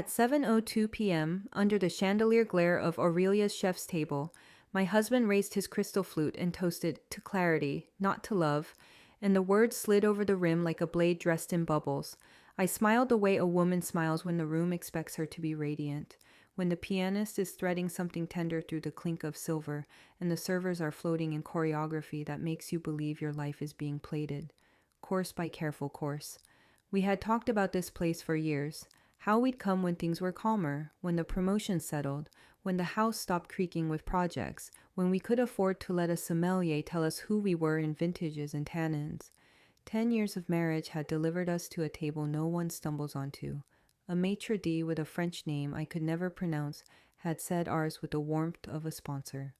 At 7:02 p.m., under the chandelier glare of Aurelia's chef's table, my husband raised his crystal flute and toasted to clarity, not to love, and the words slid over the rim like a blade dressed in bubbles. I smiled the way a woman smiles when the room expects her to be radiant, when the pianist is threading something tender through the clink of silver, and the servers are floating in choreography that makes you believe your life is being plated, course by careful course. We had talked about this place for years, how we'd come when things were calmer, when the promotion settled, when the house stopped creaking with projects, when we could afford to let a sommelier tell us who we were in vintages and tannins. 10 years of marriage had delivered us to a table no one stumbles onto. A maitre d' with a French name I could never pronounce had said ours with the warmth of a sponsor.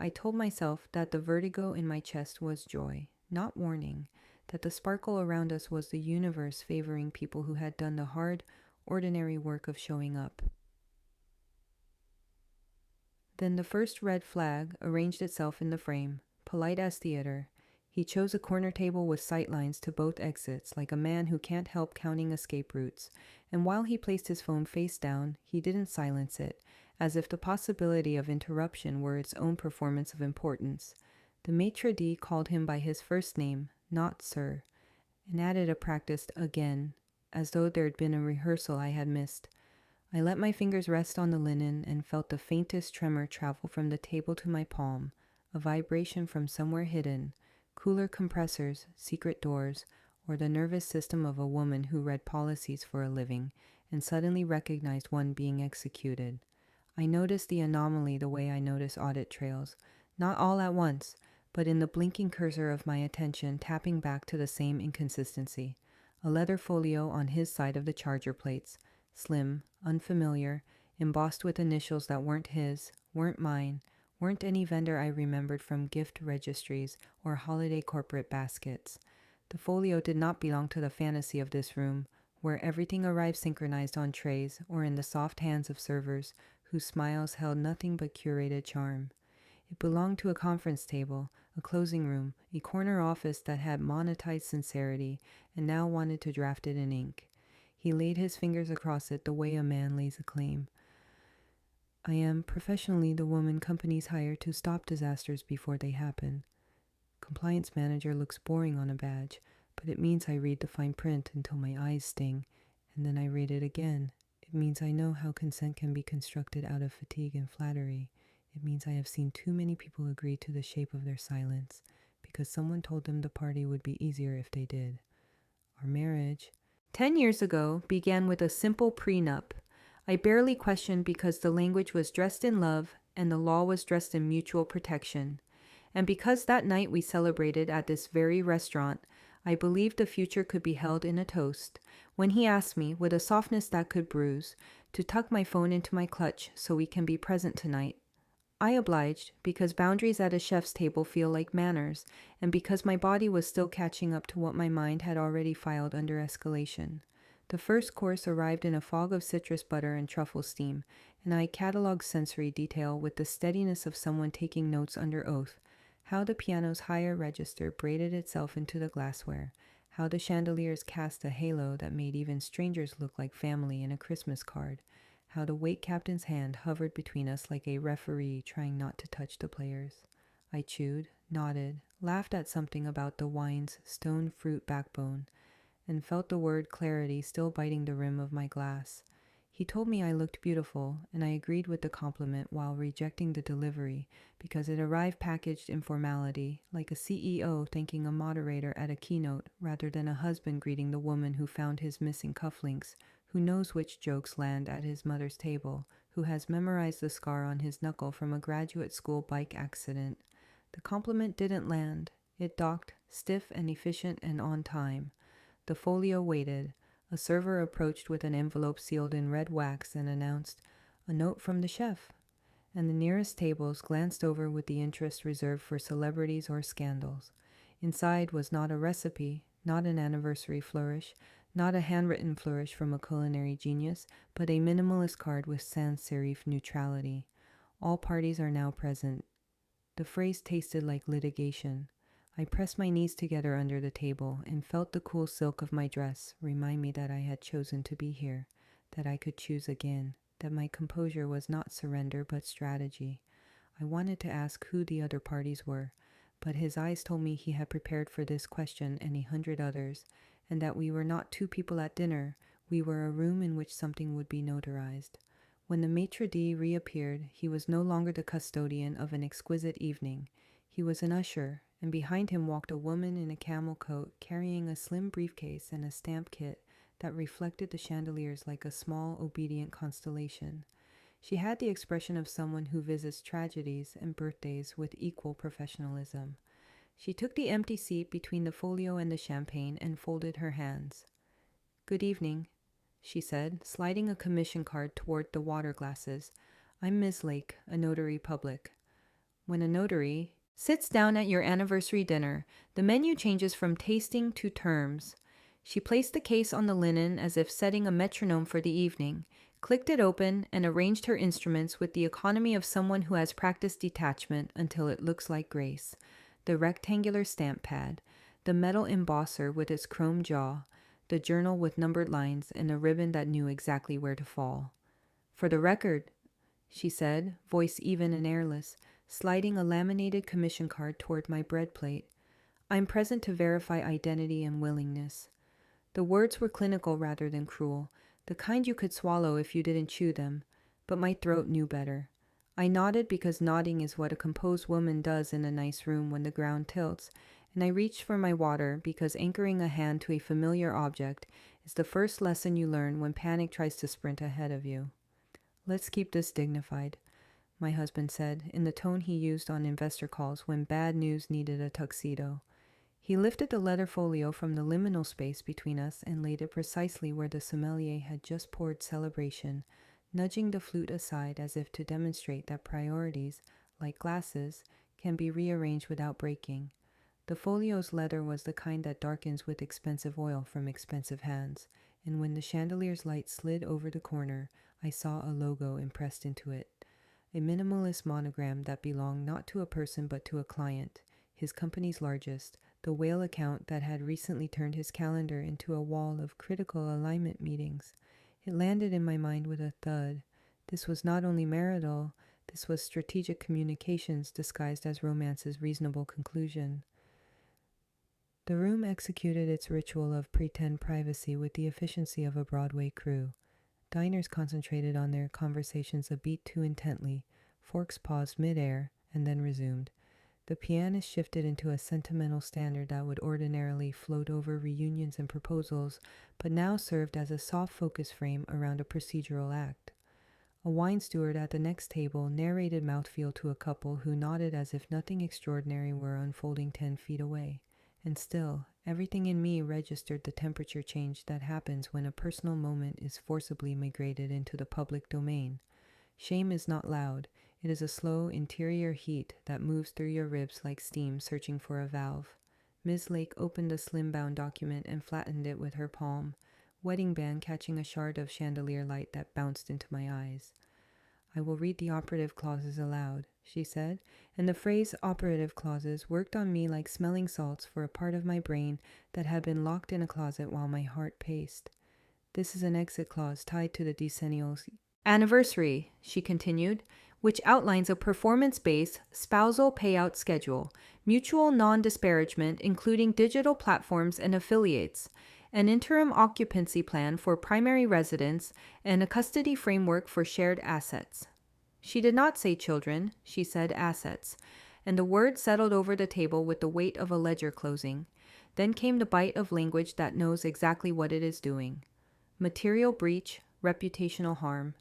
I told myself that the vertigo in my chest was joy, not warning, that the sparkle around us was the universe favoring people who had done the hard, ordinary work of showing up. Then the first red flag arranged itself in the frame, polite as theater. He chose a corner table with sight lines to both exits, like a man who can't help counting escape routes, and while he placed his phone face down, he didn't silence it, as if the possibility of interruption were its own performance of importance. The maitre d' called him by his first name, not sir, and added a practiced again, as though there'd been a rehearsal I had missed. I let my fingers rest on the linen and felt the faintest tremor travel from the table to my palm, a vibration from somewhere hidden, cooler compressors, secret doors, or the nervous system of a woman who read policies for a living and suddenly recognized one being executed. I noticed the anomaly the way I notice audit trails, not all at once, but in the blinking cursor of my attention tapping back to the same inconsistency. A leather folio on his side of the charger plates, slim, unfamiliar, embossed with initials that weren't his, weren't mine, weren't any vendor I remembered from gift registries or holiday corporate baskets. The folio did not belong to the fantasy of this room, where everything arrived synchronized on trays or in the soft hands of servers whose smiles held nothing but curated charm. It belonged to a conference table, a closing room, a corner office that had monetized sincerity and now wanted to draft it in ink. He laid his fingers across it the way a man lays a claim. I am professionally the woman companies hire to stop disasters before they happen. Compliance manager looks boring on a badge, but it means I read the fine print until my eyes sting, and then I read it again. It means I know how consent can be constructed out of fatigue and flattery. It means I have seen too many people agree to the shape of their silence, because someone told them the party would be easier if they did. Our marriage, 10 years ago, began with a simple prenup. I barely questioned because the language was dressed in love and the law was dressed in mutual protection. And because that night we celebrated at this very restaurant, I believed the future could be held in a toast. When he asked me, with a softness that could bruise, to tuck my phone into my clutch so we can be present tonight, I obliged, because boundaries at a chef's table feel like manners, and because my body was still catching up to what my mind had already filed under escalation. The first course arrived in a fog of citrus butter and truffle steam, and I cataloged sensory detail with the steadiness of someone taking notes under oath. How the piano's higher register braided itself into the glassware, how the chandeliers cast a halo that made even strangers look like family in a Christmas card, how the wait captain's hand hovered between us like a referee trying not to touch the players. I chewed, nodded, laughed at something about the wine's stone fruit backbone, and felt the word clarity still biting the rim of my glass. He told me I looked beautiful, and I agreed with the compliment while rejecting the delivery because it arrived packaged in formality, like a CEO thanking a moderator at a keynote rather than a husband greeting the woman who found his missing cufflinks, who knows which jokes land at his mother's table, who has memorized the scar on his knuckle from a graduate school bike accident. The compliment didn't land. It docked, stiff and efficient and on time. The folio waited. A server approached with an envelope sealed in red wax and announced, "A note from the chef." And the nearest tables glanced over with the interest reserved for celebrities or scandals. Inside was not a recipe, not an anniversary flourish, not a handwritten flourish from a culinary genius, but a minimalist card with sans serif neutrality. All parties are now present. The phrase tasted like litigation. I pressed my knees together under the table and felt the cool silk of my dress remind me that I had chosen to be here, that I could choose again, that my composure was not surrender but strategy. I wanted to ask who the other parties were, but his eyes told me he had prepared for this question and 100 others, and that we were not two people at dinner, we were a room in which something would be notarized. When the maitre d' reappeared, he was no longer the custodian of an exquisite evening. He was an usher, and behind him walked a woman in a camel coat carrying a slim briefcase and a stamp kit that reflected the chandeliers like a small, obedient constellation. She had the expression of someone who visits tragedies and birthdays with equal professionalism. She took the empty seat between the folio and the champagne and folded her hands. "Good evening," she said, sliding a commission card toward the water glasses. "I'm Miss Lake, a notary public." When a notary sits down at your anniversary dinner, the menu changes from tasting to terms. She placed the case on the linen as if setting a metronome for the evening, clicked it open, and arranged her instruments with the economy of someone who has practiced detachment until it looks like grace. The rectangular stamp pad, the metal embosser with its chrome jaw, the journal with numbered lines, and a ribbon that knew exactly where to fall. "For the record," she said, voice even and airless, sliding a laminated commission card toward my bread plate, "I'm present to verify identity and willingness." The words were clinical rather than cruel, the kind you could swallow if you didn't chew them, but my throat knew better. I nodded because nodding is what a composed woman does in a nice room when the ground tilts, and I reached for my water because anchoring a hand to a familiar object is the first lesson you learn when panic tries to sprint ahead of you. "Let's keep this dignified," my husband said, in the tone he used on investor calls when bad news needed a tuxedo. He lifted the leather folio from the liminal space between us and laid it precisely where the sommelier had just poured celebration, nudging the flute aside as if to demonstrate that priorities, like glasses, can be rearranged without breaking. The folio's leather was the kind that darkens with expensive oil from expensive hands, and when the chandelier's light slid over the corner, I saw a logo impressed into it, a minimalist monogram that belonged not to a person but to a client, his company's largest, the whale account that had recently turned his calendar into a wall of critical alignment meetings. It landed in my mind with a thud. This was not only marital, this was strategic communications disguised as romance's reasonable conclusion. The room executed its ritual of pretend privacy with the efficiency of a Broadway crew. Diners concentrated on their conversations a beat too intently. Forks paused mid-air and then resumed. The pianist shifted into a sentimental standard that would ordinarily float over reunions and proposals, but now served as a soft focus frame around a procedural act. A wine steward at the next table narrated mouthfeel to a couple who nodded as if nothing extraordinary were unfolding 10 feet away. And still, everything in me registered the temperature change that happens when a personal moment is forcibly migrated into the public domain. Shame is not loud. It is a slow interior heat that moves through your ribs like steam searching for a valve. Ms. Lake opened a slim-bound document and flattened it with her palm, wedding band catching a shard of chandelier light that bounced into my eyes. "I will read the operative clauses aloud," she said, and the phrase operative clauses worked on me like smelling salts for a part of my brain that had been locked in a closet while my heart paced. "This is an exit clause tied to the decennial's anniversary," she continued, "which outlines a performance-based spousal payout schedule, mutual non-disparagement including digital platforms and affiliates, an interim occupancy plan for primary residence, and a custody framework for shared assets." She did not say children, she said assets, and the word settled over the table with the weight of a ledger closing. Then came the bite of language that knows exactly what it is doing. Material breach, reputational harm.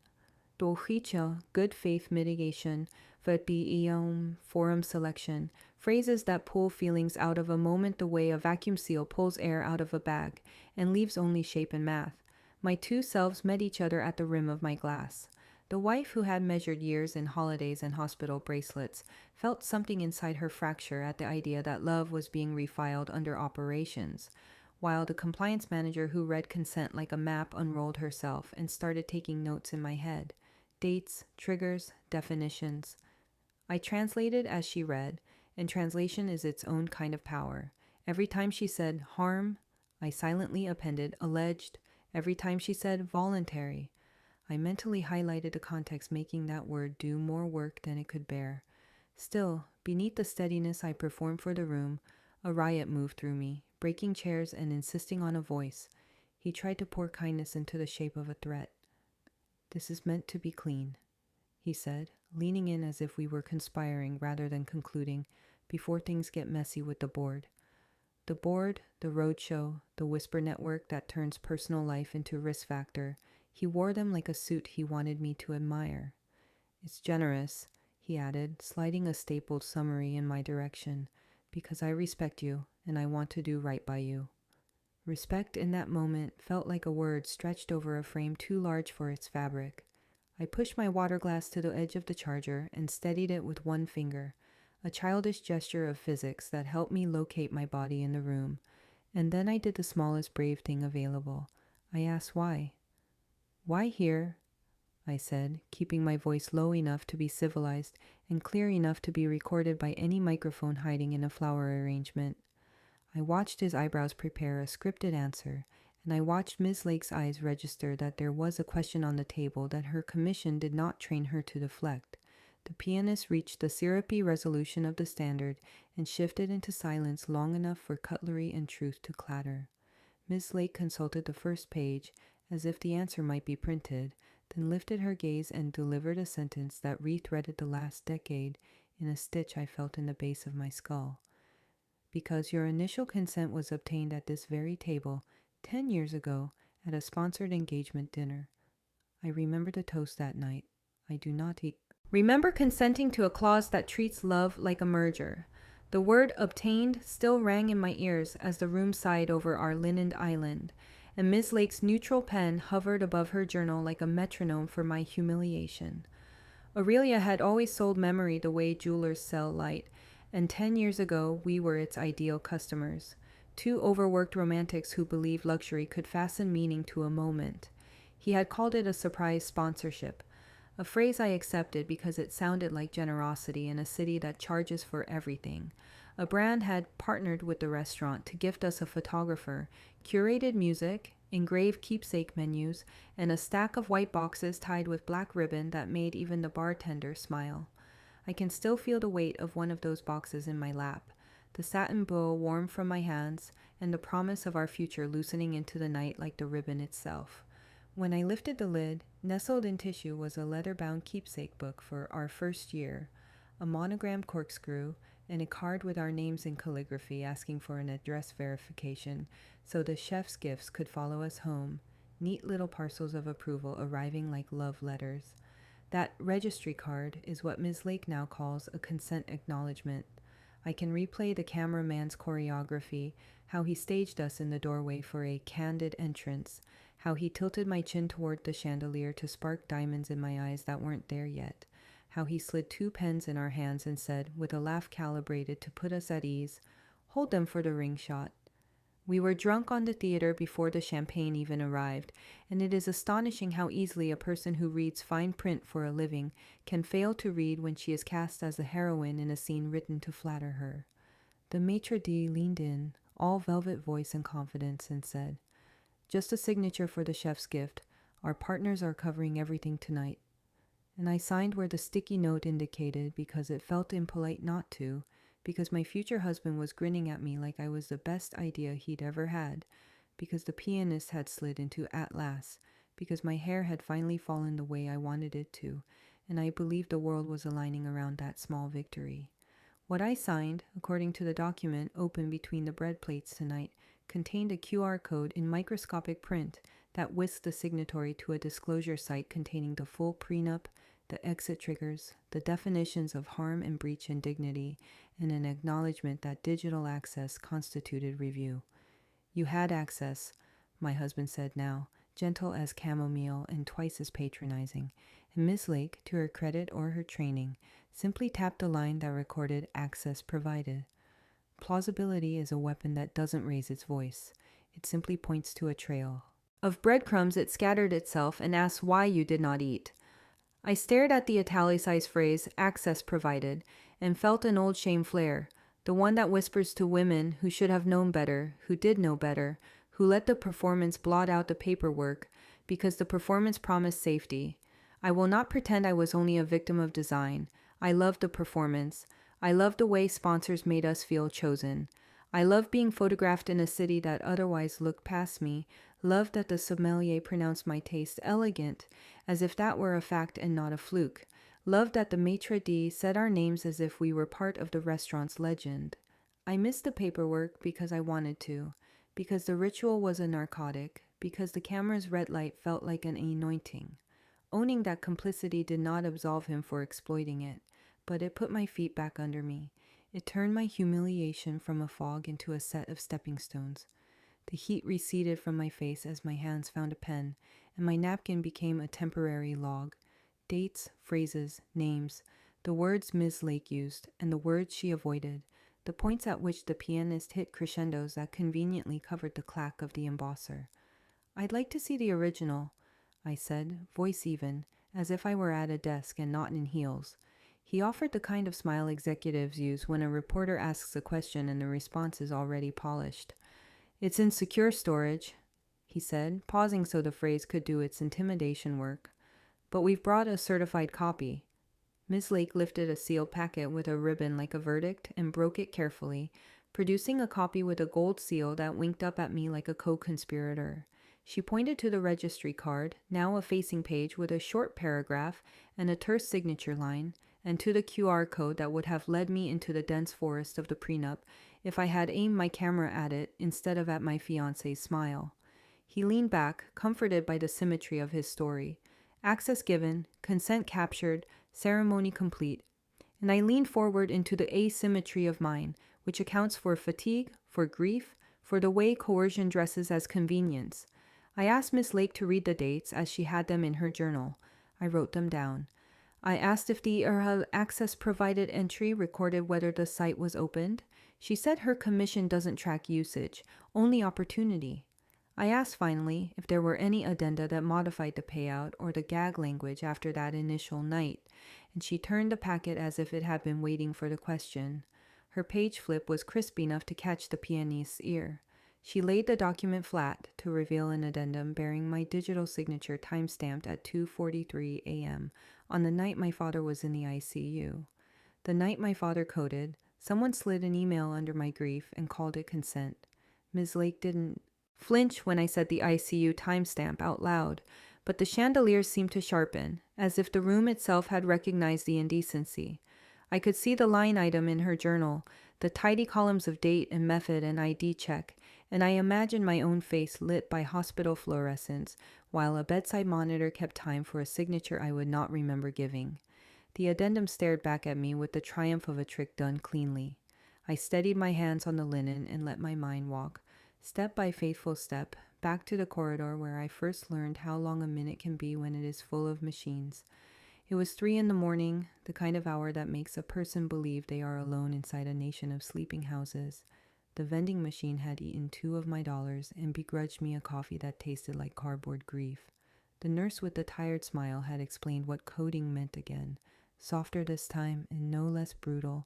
Dohicha, good faith mitigation, verbiium, forum selection, phrases that pull feelings out of a moment the way a vacuum seal pulls air out of a bag and leaves only shape and math. My two selves met each other at the rim of my glass. The wife who had measured years in holidays and hospital bracelets felt something inside her fracture at the idea that love was being refiled under operations, while the compliance manager who read consent like a map unrolled herself and started taking notes in my head. Dates, triggers, definitions. I translated as she read, and translation is its own kind of power. Every time she said harm, I silently appended alleged. Every time she said voluntary, I mentally highlighted the context, making that word do more work than it could bear. Still, beneath the steadiness I performed for the room, a riot moved through me, breaking chairs and insisting on a voice. He tried to pour kindness into the shape of a threat. "This is meant to be clean," he said, leaning in as if we were conspiring rather than concluding, "before things get messy with the board." The board, the roadshow, the whisper network that turns personal life into risk factor, he wore them like a suit he wanted me to admire. "It's generous," he added, sliding a stapled summary in my direction, "because I respect you and I want to do right by you." Respect in that moment felt like a word stretched over a frame too large for its fabric. I pushed my water glass to the edge of the charger and steadied it with one finger, a childish gesture of physics that helped me locate my body in the room. And then I did the smallest brave thing available. I asked why. "Why here?" I said, keeping my voice low enough to be civilized and clear enough to be recorded by any microphone hiding in a flower arrangement. I watched his eyebrows prepare a scripted answer, and I watched Miss Lake's eyes register that there was a question on the table that her commission did not train her to deflect. The pianist reached the syrupy resolution of the standard and shifted into silence long enough for cutlery and truth to clatter. Miss Lake consulted the first page, as if the answer might be printed, then lifted her gaze and delivered a sentence that rethreaded the last decade in a stitch I felt in the base of my skull. "Because your initial consent was obtained at this very table 10 years ago at a sponsored engagement dinner. I remember the toast that night. I do not remember consenting to a clause that treats love like a merger." The word "obtained" still rang in my ears as the room sighed over our linened island, and Miss Lake's neutral pen hovered above her journal like a metronome for my humiliation. Aurelia had always sold memory the way jewelers sell light, and 10 years ago we were its ideal customers. Two overworked romantics who believed luxury could fasten meaning to a moment. He had called it a surprise sponsorship, a phrase I accepted because it sounded like generosity in a city that charges for everything. A brand had partnered with the restaurant to gift us a photographer, curated music, engraved keepsake menus, and a stack of white boxes tied with black ribbon that made even the bartender smile. I can still feel the weight of one of those boxes in my lap, the satin bow warm from my hands, and the promise of our future loosening into the night like the ribbon itself. When I lifted the lid, nestled in tissue was a leather-bound keepsake book for our first year, a monogrammed corkscrew, and a card with our names in calligraphy asking for an address verification so the chef's gifts could follow us home, neat little parcels of approval arriving like love letters. That registry card is what Ms. Lake now calls a consent acknowledgement. I can replay the cameraman's choreography, how he staged us in the doorway for a candid entrance, how he tilted my chin toward the chandelier to spark diamonds in my eyes that weren't there yet, how he slid 2 pens in our hands and said, with a laugh calibrated to put us at ease, "Hold them for the ring shot." We were drunk on the theater before the champagne even arrived, and it is astonishing how easily a person who reads fine print for a living can fail to read when she is cast as the heroine in a scene written to flatter her. The maitre d' leaned in, all velvet voice and confidence, and said, "Just a signature for the chef's gift. Our partners are covering everything tonight." And I signed where the sticky note indicated because it felt impolite not to, because my future husband was grinning at me like I was the best idea he'd ever had, because the pianist had slid into "at last," because my hair had finally fallen the way I wanted it to, and I believed the world was aligning around that small victory. What I signed, according to the document open between the bread plates tonight, contained a QR code in microscopic print that whisked the signatory to a disclosure site containing the full prenup, the exit triggers, the definitions of harm and breach and dignity, and an acknowledgement that digital access constituted review. "You had access," my husband said now, gentle as chamomile and twice as patronizing, and Miss Lake, to her credit or her training, simply tapped a line that recorded "access provided." Plausibility is a weapon that doesn't raise its voice. It simply points to a trail. Of breadcrumbs it scattered itself and asked why you did not eat. I stared at the italicized phrase, "access provided," and felt an old shame flare, the one that whispers to women who should have known better, who did know better, who let the performance blot out the paperwork, because the performance promised safety. I will not pretend I was only a victim of design. I loved the performance. I loved the way sponsors made us feel chosen. I loved being photographed in a city that otherwise looked past me, loved that the sommelier pronounced my taste elegant, as if that were a fact and not a fluke, loved that the maitre d' said our names as if we were part of the restaurant's legend. I missed the paperwork because I wanted to, because the ritual was a narcotic, because the camera's red light felt like an anointing. Owning that complicity did not absolve him for exploiting it, but it put my feet back under me. It turned my humiliation from a fog into a set of stepping stones. The heat receded from my face as my hands found a pen, and my napkin became a temporary log. Dates, phrases, names, the words Ms. Lake used, and the words she avoided, the points at which the pianist hit crescendos that conveniently covered the clack of the embosser. "I'd like to see the original," I said, voice even, as if I were at a desk and not in heels. He offered the kind of smile executives use when a reporter asks a question and the response is already polished. "It's in secure storage," he said, pausing so the phrase could do its intimidation work. "But we've brought a certified copy." Miss Lake lifted a sealed packet with a ribbon like a verdict and broke it carefully, producing a copy with a gold seal that winked up at me like a co-conspirator. She pointed to the registry card, now a facing page with a short paragraph and a terse signature line, and to the QR code that would have led me into the dense forest of the prenup if I had aimed my camera at it instead of at my fiancé's smile. He leaned back, comforted by the symmetry of his story. Access given, consent captured, ceremony complete. And I leaned forward into the asymmetry of mine, which accounts for fatigue, for grief, for the way coercion dresses as convenience. I asked Miss Lake to read the dates as she had them in her journal. I wrote them down. I asked if the access provided entry recorded whether the site was opened. She said her commission doesn't track usage, only opportunity. I asked finally if there were any addenda that modified the payout or the gag language after that initial night, and she turned the packet as if it had been waiting for the question. Her page flip was crisp enough to catch the pianist's ear. She laid the document flat to reveal an addendum bearing my digital signature time-stamped at 2:43 a.m. on the night my father was in the ICU. The night my father coded, someone slid an email under my grief and called it consent. Ms. Lake didn't flinch when I said the ICU timestamp out loud, but the chandeliers seemed to sharpen, as if the room itself had recognized the indecency. I could see the line item in her journal, the tidy columns of date and method and ID check, and I imagined my own face lit by hospital fluorescence, while a bedside monitor kept time for a signature I would not remember giving. The addendum stared back at me with the triumph of a trick done cleanly. I steadied my hands on the linen and let my mind walk, step by faithful step, back to the corridor where I first learned how long a minute can be when it is full of machines. It was 3 a.m, the kind of hour that makes a person believe they are alone inside a nation of sleeping houses. The vending machine had eaten 2 of my dollars and begrudged me a coffee that tasted like cardboard grief. The nurse with the tired smile had explained what coding meant again, softer this time and no less brutal.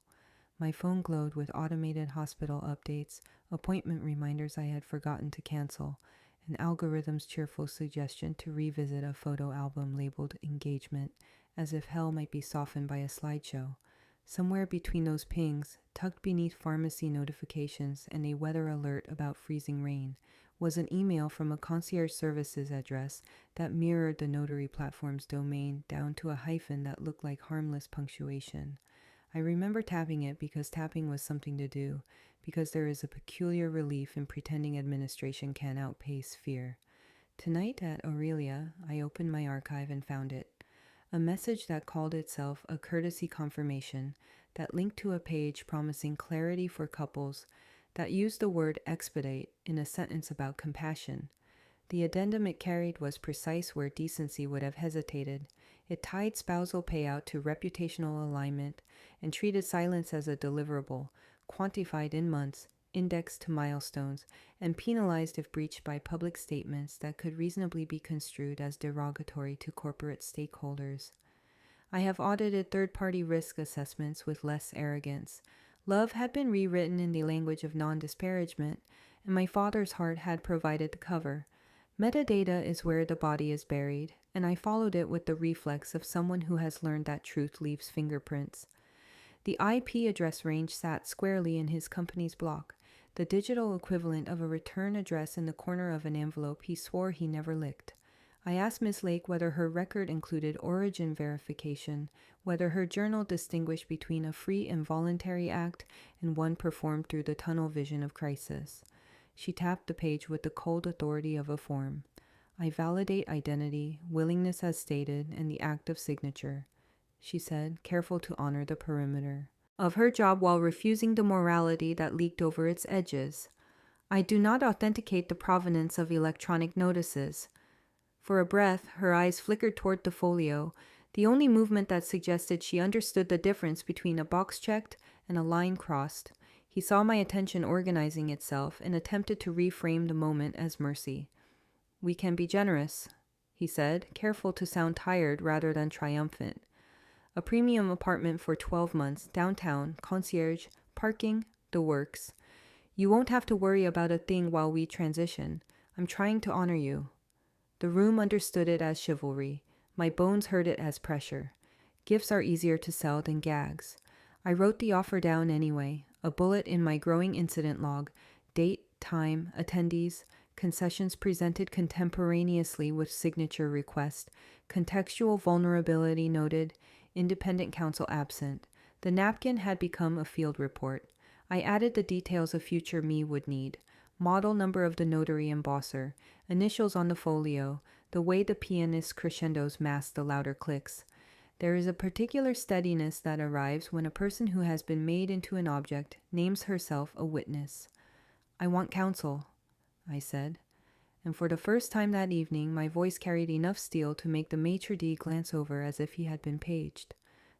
My phone glowed with automated hospital updates, appointment reminders I had forgotten to cancel, and algorithm's cheerful suggestion to revisit a photo album labeled engagement, as if hell might be softened by a slideshow. Somewhere between those pings, tucked beneath pharmacy notifications and a weather alert about freezing rain, was an email from a concierge services address that mirrored the Notary platform's domain down to a hyphen that looked like harmless punctuation. I remember tapping it because tapping was something to do, because there is a peculiar relief in pretending administration can outpace fear. Tonight at Aurelia, I opened my archive and found it. A message that called itself a courtesy confirmation, that linked to a page promising clarity for couples, that used the word expedite in a sentence about compassion. The addendum it carried was precise where decency would have hesitated. It tied spousal payout to reputational alignment and treated silence as a deliverable, quantified in months, indexed to milestones, and penalized if breached by public statements that could reasonably be construed as derogatory to corporate stakeholders. I have audited third-party risk assessments with less arrogance. Love had been rewritten in the language of non-disparagement, and my father's heart had provided the cover. Metadata is where the body is buried, and I followed it with the reflex of someone who has learned that truth leaves fingerprints. The IP address range sat squarely in his company's block, the digital equivalent of a return address in the corner of an envelope he swore he never licked. I asked Miss Lake whether her record included origin verification, whether her journal distinguished between a free and voluntary act and one performed through the tunnel vision of crisis. She tapped the page with the cold authority of a form. I validate identity, willingness as stated, and the act of signature, she said, careful to honor the perimeter of her job while refusing the morality that leaked over its edges. I do not authenticate the provenance of electronic notices. For a breath, her eyes flickered toward the folio, the only movement that suggested she understood the difference between a box checked and a line crossed. He saw my attention organizing itself and attempted to reframe the moment as mercy. "We can be generous," he said, careful to sound tired rather than triumphant. "A premium apartment for 12 months, downtown, concierge, parking, the works. You won't have to worry about a thing while we transition. I'm trying to honor you." The room understood it as chivalry. My bones heard it as pressure. Gifts are easier to sell than gags. I wrote the offer down anyway, a bullet in my growing incident log, date, time, attendees, concessions presented contemporaneously with signature request, contextual vulnerability noted, independent counsel absent. The napkin had become a field report. I added the details a future me would need. Model number of the notary embosser, initials on the folio, the way the pianist's crescendos mask the louder clicks. There is a particular steadiness that arrives when a person who has been made into an object names herself a witness. "I want counsel," I said, and for the first time that evening my voice carried enough steel to make the maitre d' glance over as if he had been paged.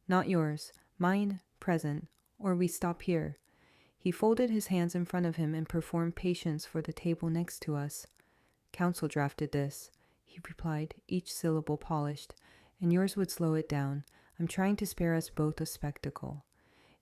"Not yours, mine, present, or we stop here." He folded his hands in front of him and performed patience for the table next to us. "Counsel drafted this," he replied, each syllable polished, "and yours would slow it down. I'm trying to spare us both a spectacle."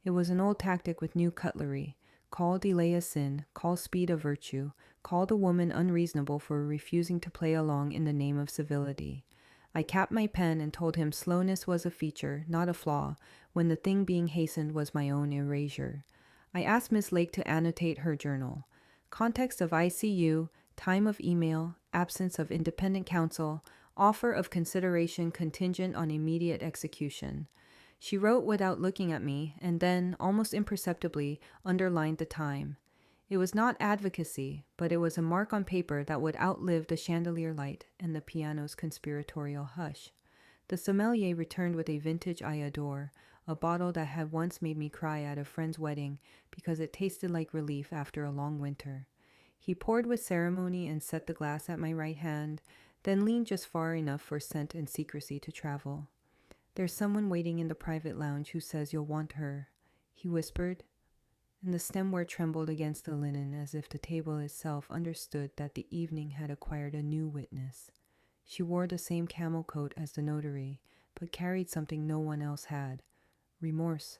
It was an old tactic with new cutlery. Call delay a sin, call speed a virtue, call the woman unreasonable for refusing to play along in the name of civility. I capped my pen and told him slowness was a feature, not a flaw, when the thing being hastened was my own erasure. I asked Miss Lake to annotate her journal. Context of ICU, time of email, absence of independent counsel, offer of consideration contingent on immediate execution. She wrote without looking at me, and then, almost imperceptibly, underlined the time. It was not advocacy, but it was a mark on paper that would outlive the chandelier light and the piano's conspiratorial hush. The sommelier returned with a vintage I adore, a bottle that had once made me cry at a friend's wedding because it tasted like relief after a long winter. He poured with ceremony and set the glass at my right hand, then leaned just far enough for scent and secrecy to travel. "There's someone waiting in the private lounge who says you'll want her," he whispered, and the stemware trembled against the linen as if the table itself understood that the evening had acquired a new witness. She wore the same camel coat as the notary, but carried something no one else had: remorse.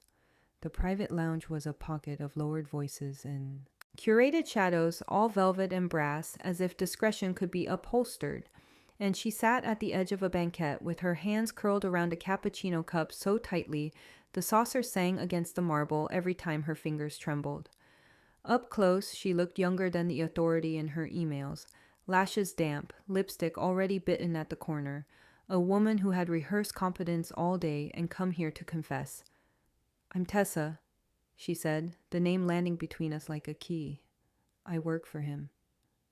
The private lounge was a pocket of lowered voices and curated shadows, all velvet and brass, as if discretion could be upholstered. And she sat at the edge of a banquette with her hands curled around a cappuccino cup so tightly the saucer sang against the marble every time her fingers trembled. Up close, she looked younger than the authority in her emails, lashes damp, lipstick already bitten at the corner, a woman who had rehearsed competence all day and come here to confess. "I'm Tessa," she said, the name landing between us like a key. "I work for him."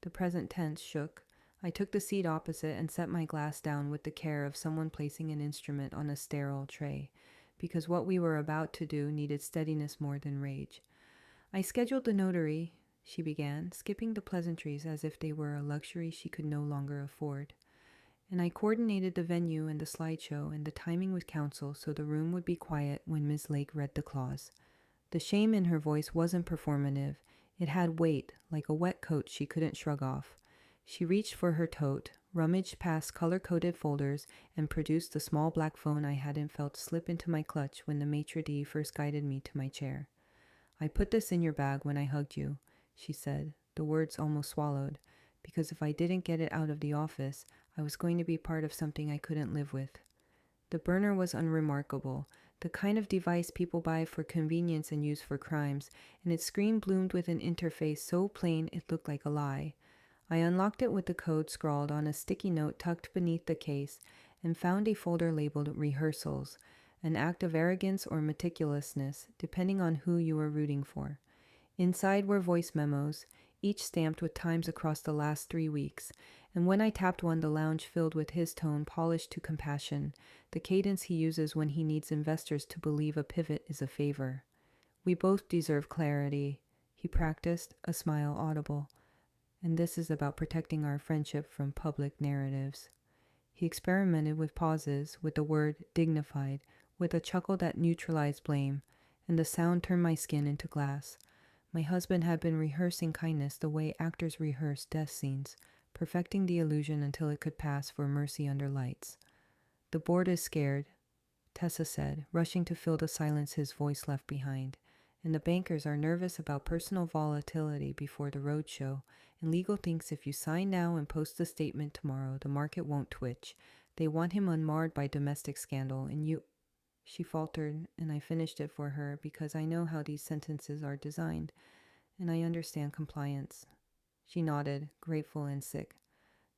The present tense shook. I took the seat opposite and set my glass down with the care of someone placing an instrument on a sterile tray, because what we were about to do needed steadiness more than rage. "I scheduled the notary," she began, skipping the pleasantries as if they were a luxury she could no longer afford. "And I coordinated the venue and the slideshow and the timing with counsel so the room would be quiet when Ms. Lake read the clause." The shame in her voice wasn't performative. It had weight, like a wet coat she couldn't shrug off. She reached for her tote, rummaged past color-coded folders, and produced the small black phone I hadn't felt slip into my clutch when the maitre d' first guided me to my chair. "I put this in your bag when I hugged you," she said, the words almost swallowed, because if I didn't get it out of the office, I was going to be part of something I couldn't live with. The burner was unremarkable, the kind of device people buy for convenience and use for crimes, and its screen bloomed with an interface so plain it looked like a lie. I unlocked it with the code scrawled on a sticky note tucked beneath the case and found a folder labeled Rehearsals, an act of arrogance or meticulousness, depending on who you were rooting for. Inside were voice memos, each stamped with times across the last 3 weeks, and when I tapped one, the lounge filled with his tone polished to compassion, the cadence he uses when he needs investors to believe a pivot is a favor. We both deserve clarity, he practiced, a smile audible. And this is about protecting our friendship from public narratives. He experimented with pauses, with the word dignified, with a chuckle that neutralized blame, and the sound turned my skin into glass. My husband had been rehearsing kindness the way actors rehearse death scenes, perfecting the illusion until it could pass for mercy under lights. The board is scared, Tessa said, rushing to fill the silence his voice left behind. And the bankers are nervous about personal volatility before the roadshow, and legal thinks if you sign now and post the statement tomorrow, the market won't twitch. They want him unmarred by domestic scandal, and you... She faltered, and I finished it for her because I know how these sentences are designed, and I understand compliance. She nodded, grateful and sick.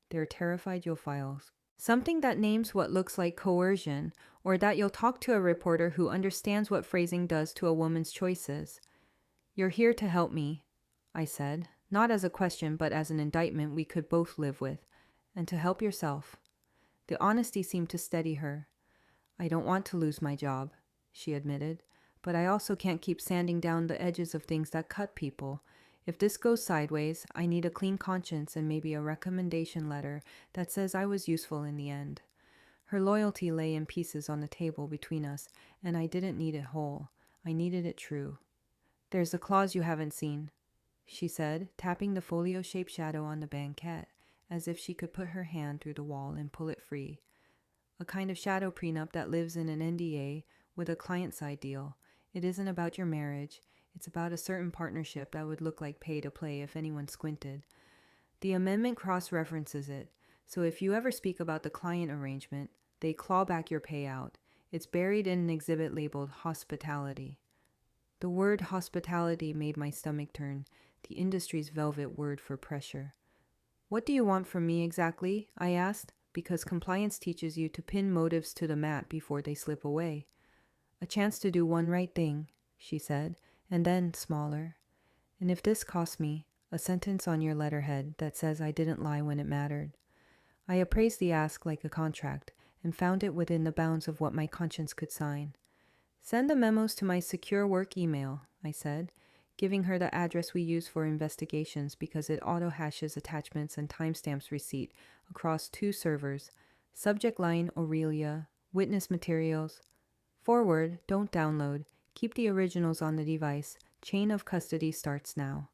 They're terrified you'll file something that names what looks like coercion, or that you'll talk to a reporter who understands what phrasing does to a woman's choices. You're here to help me, I said, not as a question but as an indictment we could both live with, and to help yourself. The honesty seemed to steady her. I don't want to lose my job, she admitted, but I also can't keep sanding down the edges of things that cut people. If this goes sideways, I need a clean conscience and maybe a recommendation letter that says I was useful in the end. Her loyalty lay in pieces on the table between us, and I didn't need it whole. I needed it true. There's a clause you haven't seen, she said, tapping the folio-shaped shadow on the banquette, as if she could put her hand through the wall and pull it free. A kind of shadow prenup that lives in an NDA with a client-side deal. It isn't about your marriage. It's about a certain partnership that would look like pay to play if anyone squinted. The amendment cross-references it, so if you ever speak about the client arrangement, they claw back your payout. It's buried in an exhibit labeled hospitality. The word hospitality made my stomach turn, the industry's velvet word for pressure. What do you want from me exactly? I asked, because compliance teaches you to pin motives to the mat before they slip away. A chance to do one right thing, she said, and then, smaller. And if this costs me, a sentence on your letterhead that says I didn't lie when it mattered. I appraised the ask like a contract and found it within the bounds of what my conscience could sign. Send the memos to my secure work email, I said, giving her the address we use for investigations because it auto-hashes attachments and timestamps receipt across 2 servers. Subject line Aurelia, witness materials. Forward, don't download. Keep the originals on the device. Chain of custody starts now.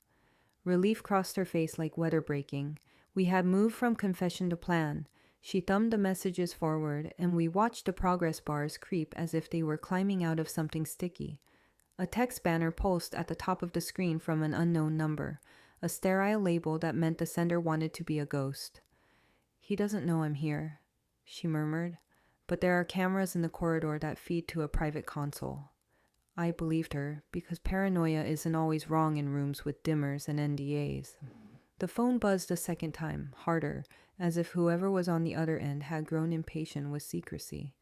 Relief crossed her face like weather breaking. We had moved from confession to plan. She thumbed the messages forward, and we watched the progress bars creep as if they were climbing out of something sticky. A text banner pulsed at the top of the screen from an unknown number, a sterile label that meant the sender wanted to be a ghost. He doesn't know I'm here, she murmured, but there are cameras in the corridor that feed to a private console. I believed her, because paranoia isn't always wrong in rooms with dimmers and NDAs. The phone buzzed a second time, harder, as if whoever was on the other end had grown impatient with secrecy.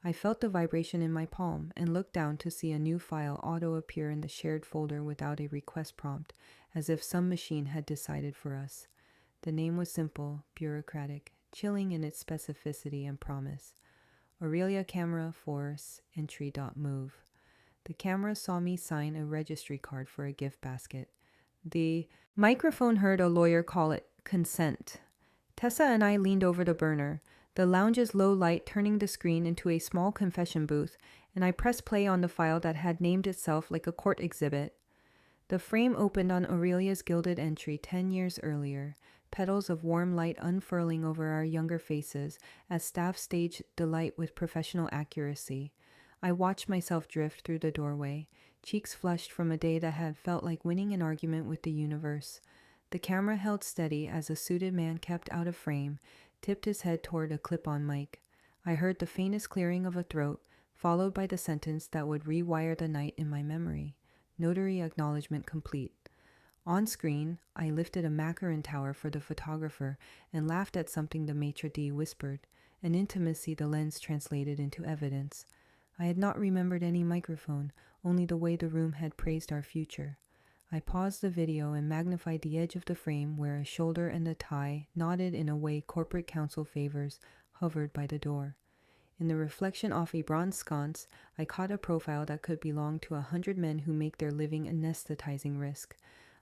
I felt the vibration in my palm and looked down to see a new file auto-appear in the shared folder without a request prompt, as if some machine had decided for us. The name was simple, bureaucratic, chilling in its specificity and promise. Aurelia Camera Force Entry.move. The camera saw me sign a registry card for a gift basket. The microphone heard a lawyer call it consent. Tessa and I leaned over the burner, the lounge's low light turning the screen into a small confession booth, and I pressed play on the file that had named itself like a court exhibit. The frame opened on Aurelia's gilded entry 10 years earlier, petals of warm light unfurling over our younger faces as staff staged delight with professional accuracy. I watched myself drift through the doorway, cheeks flushed from a day that had felt like winning an argument with the universe. The camera held steady as a suited man kept out of frame, tipped his head toward a clip-on mic. I heard the faintest clearing of a throat, followed by the sentence that would rewire the night in my memory. Notary acknowledgement complete. On screen, I lifted a macaron tower for the photographer and laughed at something the maitre d' whispered, an intimacy the lens translated into evidence. I had not remembered any microphone, only the way the room had praised our future. I paused the video and magnified the edge of the frame where a shoulder and a tie, knotted in a way corporate counsel favors, hovered by the door. In the reflection off a bronze sconce, I caught a profile that could belong to 100 men who make their living anesthetizing risk.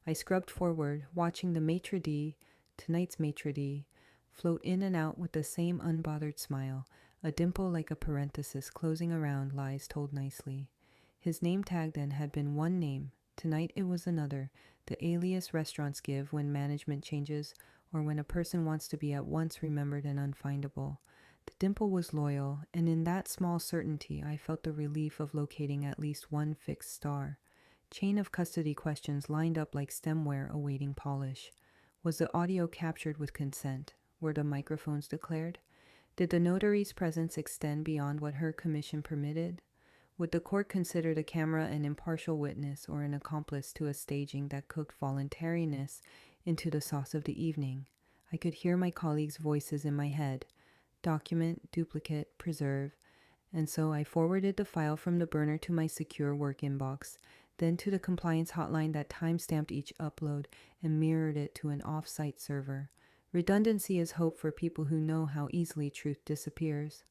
I scrubbed forward, watching the maitre d', tonight's maitre d', float in and out with the same unbothered smile, a dimple like a parenthesis closing around lies told nicely. His name tag then had been one name. Tonight it was another, the alias restaurants give when management changes or when a person wants to be at once remembered and unfindable. The dimple was loyal, and in that small certainty I felt the relief of locating at least one fixed star. Chain of custody questions lined up like stemware awaiting polish. Was the audio captured with consent? Were the microphones declared? Did the notary's presence extend beyond what her commission permitted? Would the court consider the camera an impartial witness or an accomplice to a staging that cooked voluntariness into the sauce of the evening? I could hear my colleagues' voices in my head. Document, duplicate, preserve. And so I forwarded the file from the burner to my secure work inbox, then to the compliance hotline that time-stamped each upload and mirrored it to an off-site server. Redundancy is hope for people who know how easily truth disappears.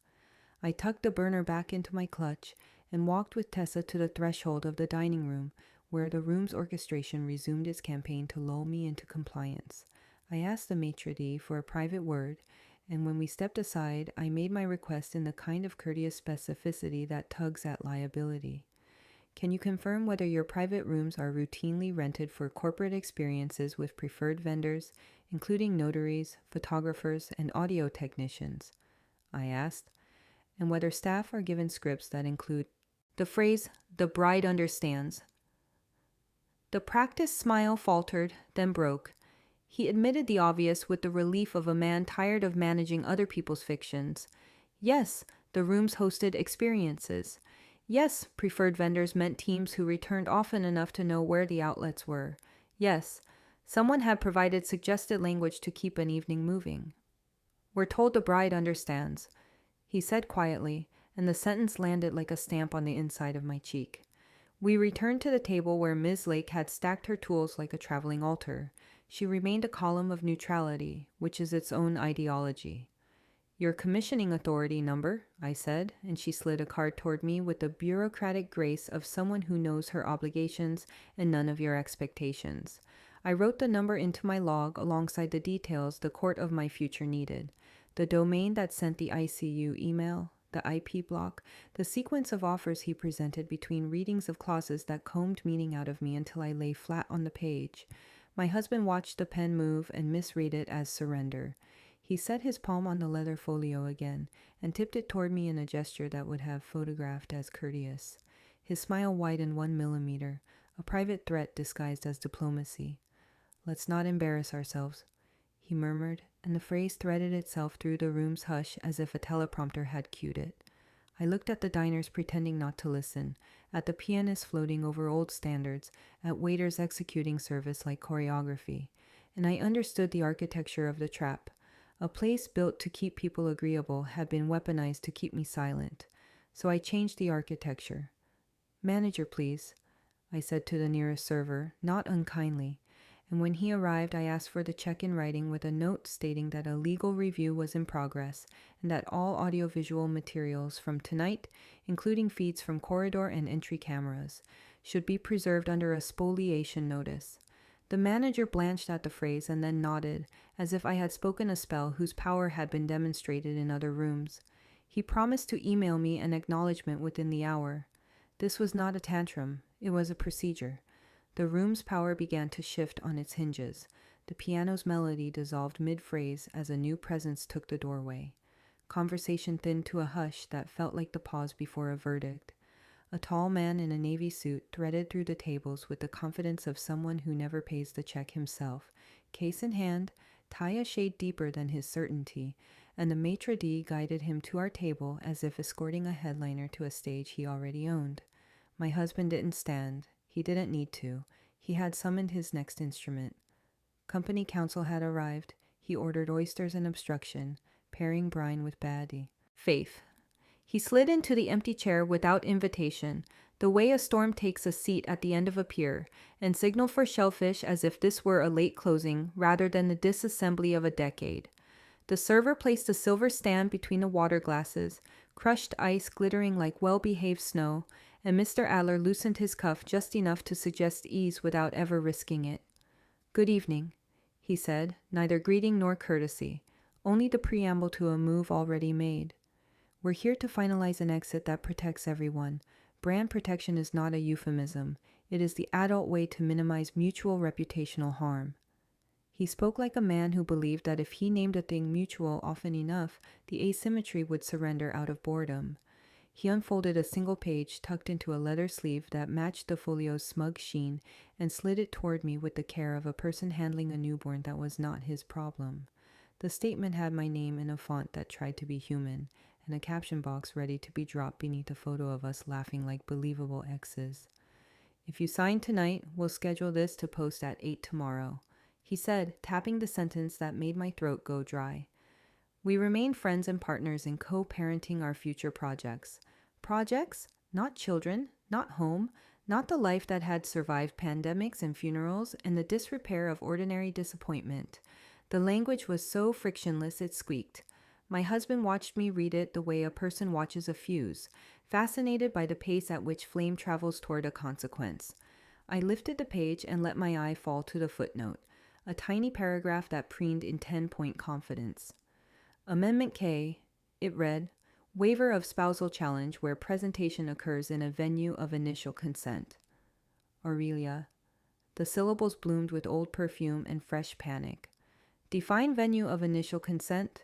I tucked the burner back into my clutch and walked with Tessa to the threshold of the dining room, where the room's orchestration resumed its campaign to lull me into compliance. I asked the maitre d' for a private word, and when we stepped aside, I made my request in the kind of courteous specificity that tugs at liability. Can you confirm whether your private rooms are routinely rented for corporate experiences with preferred vendors, including notaries, photographers, and audio technicians? I asked, and whether staff are given scripts that include the phrase, "the bride understands." The practiced smile faltered, then broke. He admitted the obvious with the relief of a man tired of managing other people's fictions. Yes, the rooms hosted experiences. Yes, preferred vendors meant teams who returned often enough to know where the outlets were. Yes, someone had provided suggested language to keep an evening moving. We're told the bride understands, he said quietly, and the sentence landed like a stamp on the inside of my cheek. We returned to the table where Ms. Lake had stacked her tools like a traveling altar. She remained a column of neutrality, which is its own ideology. Your commissioning authority number, I said, and she slid a card toward me with the bureaucratic grace of someone who knows her obligations and none of your expectations. I wrote the number into my log alongside the details the court of my future needed. The domain that sent the ICU email, the IP block, the sequence of offers he presented between readings of clauses that combed meaning out of me until I lay flat on the page. My husband watched the pen move and misread it as surrender. He set his palm on the leather folio again and tipped it toward me in a gesture that would have photographed as courteous. His smile widened 1 millimeter, a private threat disguised as diplomacy. Let's not embarrass ourselves, he murmured, and the phrase threaded itself through the room's hush as if a teleprompter had cued it. I looked at the diners pretending not to listen, at the pianist floating over old standards, at waiters executing service like choreography, and I understood the architecture of the trap. A place built to keep people agreeable had been weaponized to keep me silent. So I changed the architecture. Manager, please, I said to the nearest server, not unkindly, and when he arrived I asked for the check in writing with a note stating that a legal review was in progress and that all audiovisual materials from tonight, including feeds from corridor and entry cameras, should be preserved under a spoliation notice. The manager blanched at the phrase and then nodded, as if I had spoken a spell whose power had been demonstrated in other rooms. He promised to email me an acknowledgement within the hour. This was not a tantrum, it was a procedure. The room's power began to shift on its hinges. The piano's melody dissolved mid-phrase as a new presence took the doorway. Conversation thinned to a hush that felt like the pause before a verdict. A tall man in a navy suit threaded through the tables with the confidence of someone who never pays the check himself. Case in hand, tie a shade deeper than his certainty, and the maitre d' guided him to our table as if escorting a headliner to a stage he already owned. My husband didn't stand. He didn't need to. He had summoned his next instrument. Company counsel had arrived. He ordered oysters and obstruction, pairing brine with baddie. Faith. He slid into the empty chair without invitation, the way a storm takes a seat at the end of a pier, and signaled for shellfish as if this were a late closing rather than the disassembly of a decade. The server placed a silver stand between the water glasses, crushed ice glittering like well-behaved snow, and Mr. Adler loosened his cuff just enough to suggest ease without ever risking it. "Good evening," he said, neither greeting nor courtesy, only the preamble to a move already made. "We're here to finalize an exit that protects everyone. Brand protection is not a euphemism. It is the adult way to minimize mutual reputational harm." He spoke like a man who believed that if he named a thing mutual often enough, the asymmetry would surrender out of boredom. He unfolded a single page tucked into a leather sleeve that matched the folio's smug sheen and slid it toward me with the care of a person handling a newborn that was not his problem. The statement had my name in a font that tried to be human, and a caption box ready to be dropped beneath a photo of us laughing like believable exes. "If you sign tonight, we'll schedule this to post at 8 tomorrow," he said, tapping the sentence that made my throat go dry. We remain friends and partners in co-parenting our future projects. Projects? Not children, not home, not the life that had survived pandemics and funerals and the disrepair of ordinary disappointment. The language was so frictionless it squeaked. My husband watched me read it the way a person watches a fuse, fascinated by the pace at which flame travels toward a consequence. I lifted the page and let my eye fall to the footnote, a tiny paragraph that preened in 10-point confidence. Amendment K, it read, waiver of spousal challenge where presentation occurs in a venue of initial consent. Aurelia. The syllables bloomed with old perfume and fresh panic. Define venue of initial consent,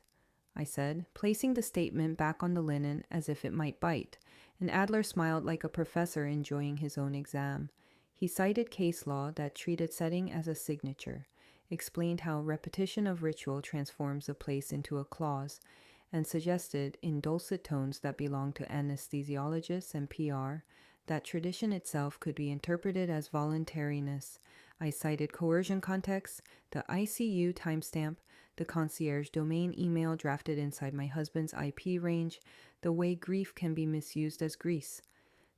I said, placing the statement back on the linen as if it might bite, and Adler smiled like a professor enjoying his own exam. He cited case law that treated setting as a signature, explained how repetition of ritual transforms a place into a clause, and suggested, in dulcet tones that belonged to anesthesiologists and PR, that tradition itself could be interpreted as voluntariness. I cited coercion context, the ICU timestamp, the concierge domain email drafted inside my husband's IP range, the way grief can be misused as grease.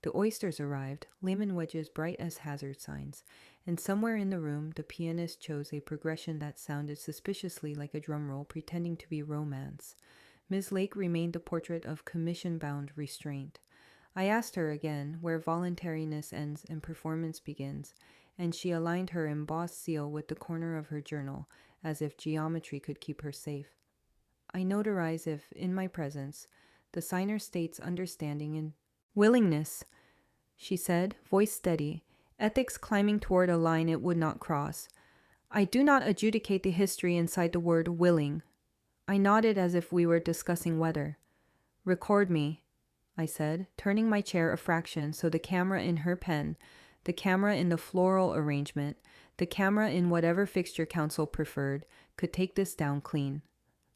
The oysters arrived, lemon wedges bright as hazard signs, and somewhere in the room the pianist chose a progression that sounded suspiciously like a drum roll pretending to be romance. Ms. Lake remained the portrait of commission-bound restraint. I asked her again where voluntariness ends and performance begins, and she aligned her embossed seal with the corner of her journal, as if geometry could keep her safe. I notarize if, in my presence, the signer states understanding and willingness, she said, voice steady, ethics climbing toward a line it would not cross. I do not adjudicate the history inside the word willing. I nodded as if we were discussing weather. Record me, I said, turning my chair a fraction so the camera in her pen, the camera in the floral arrangement, the camera in whatever fixture counsel preferred, could take this down clean.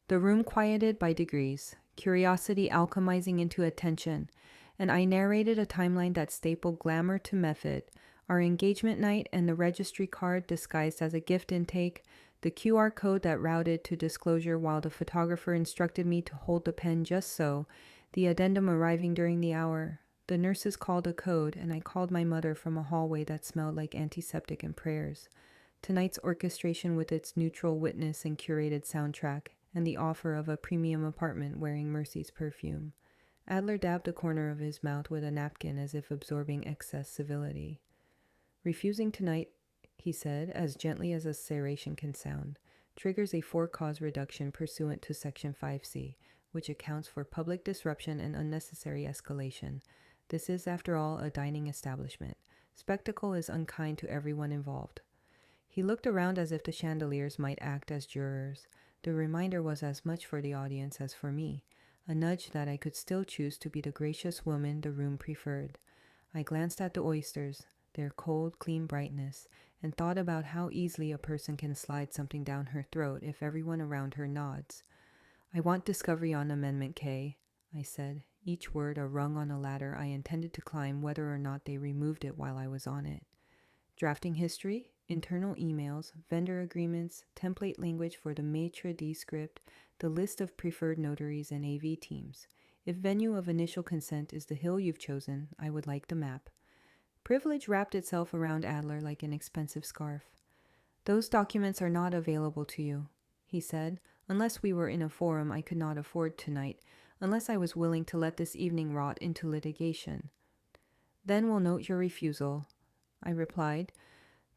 The room quieted by degrees, curiosity alchemizing into attention, and I narrated a timeline that stapled glamour to method, our engagement night and the registry card disguised as a gift intake, the QR code that routed to disclosure while the photographer instructed me to hold the pen just so, the addendum arriving during the hour. The nurses called a code, and I called my mother from a hallway that smelled like antiseptic and prayers. Tonight's orchestration with its neutral witness and curated soundtrack, and the offer of a premium apartment wearing Mercy's perfume. Adler dabbed the corner of his mouth with a napkin as if absorbing excess civility. Refusing tonight, he said, as gently as a serration can sound, triggers a for-cause reduction pursuant to Section 5C, which accounts for public disruption and unnecessary escalation. This is, after all, a dining establishment. Spectacle is unkind to everyone involved. He looked around as if the chandeliers might act as jurors. The reminder was as much for the audience as for me, a nudge that I could still choose to be the gracious woman the room preferred. I glanced at the oysters, their cold, clean brightness, and thought about how easily a person can slide something down her throat if everyone around her nods. I want discovery on Amendment K, I said, each word a rung on a ladder I intended to climb whether or not they removed it while I was on it. Drafting history, internal emails, vendor agreements, template language for the maitre d' script, the list of preferred notaries and AV teams. If venue of initial consent is the hill you've chosen, I would like the map. Privilege wrapped itself around Adler like an expensive scarf. Those documents are not available to you, he said, unless we were in a forum I could not afford tonight, unless I was willing to let this evening rot into litigation. Then we'll note your refusal, I replied,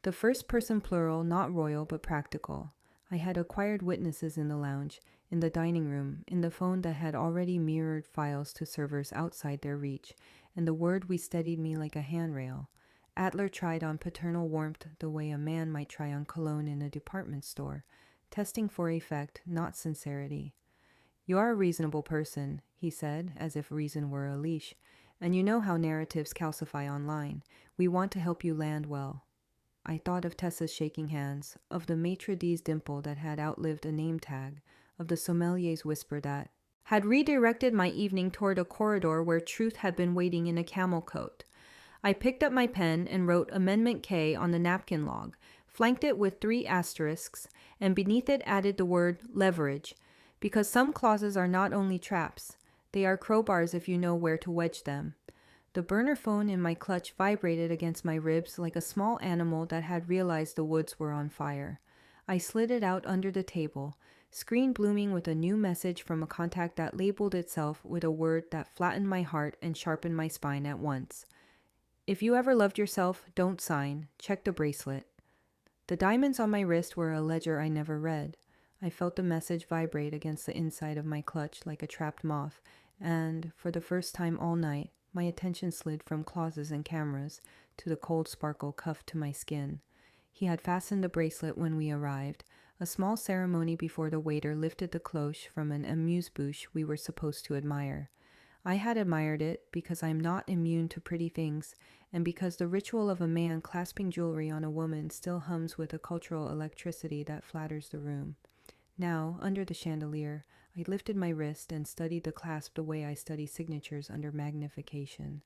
the first person plural, not royal but practical. I had acquired witnesses in the lounge, in the dining room, in the phone that had already mirrored files to servers outside their reach, and the word we steadied me like a handrail. Adler tried on paternal warmth the way a man might try on cologne in a department store, testing for effect, not sincerity. You are a reasonable person, he said, as if reason were a leash, and you know how narratives calcify online. We want to help you land well. I thought of Tessa's shaking hands, of the maitre d's dimple that had outlived a name tag, of the sommelier's whisper that had redirected my evening toward a corridor where truth had been waiting in a camel coat. I picked up my pen and wrote Amendment K on the napkin log, flanked it with 3 asterisks, and beneath it added the word leverage, because some clauses are not only traps, they are crowbars if you know where to wedge them. The burner phone in my clutch vibrated against my ribs like a small animal that had realized the woods were on fire. I slid it out under the table, screen blooming with a new message from a contact that labeled itself with a word that flattened my heart and sharpened my spine at once. If you ever loved yourself, don't sign. Check the bracelet. The diamonds on my wrist were a ledger I never read. I felt the message vibrate against the inside of my clutch like a trapped moth, and, for the first time all night, my attention slid from clauses and cameras to the cold sparkle cuffed to my skin. He had fastened the bracelet when we arrived, a small ceremony before the waiter lifted the cloche from an amuse-bouche we were supposed to admire. I had admired it because I am not immune to pretty things, and because the ritual of a man clasping jewelry on a woman still hums with a cultural electricity that flatters the room. Now, under the chandelier, I lifted my wrist and studied the clasp the way I study signatures under magnification.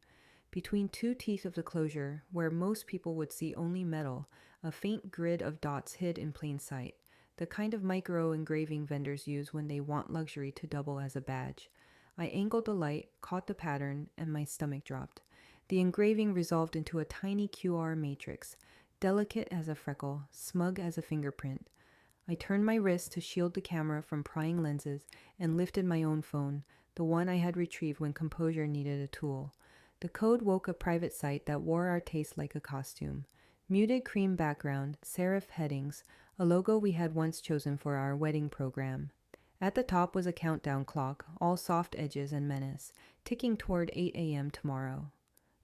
Between 2 teeth of the closure, where most people would see only metal, a faint grid of dots hid in plain sight, the kind of micro-engraving vendors use when they want luxury to double as a badge. I angled the light, caught the pattern, and my stomach dropped. The engraving resolved into a tiny QR matrix, delicate as a freckle, smug as a fingerprint. I turned my wrist to shield the camera from prying lenses and lifted my own phone, the one I had retrieved when composure needed a tool. The code woke a private site that wore our taste like a costume. Muted cream background, serif headings, a logo we had once chosen for our wedding program. At the top was a countdown clock, all soft edges and menace, ticking toward 8 a.m. tomorrow.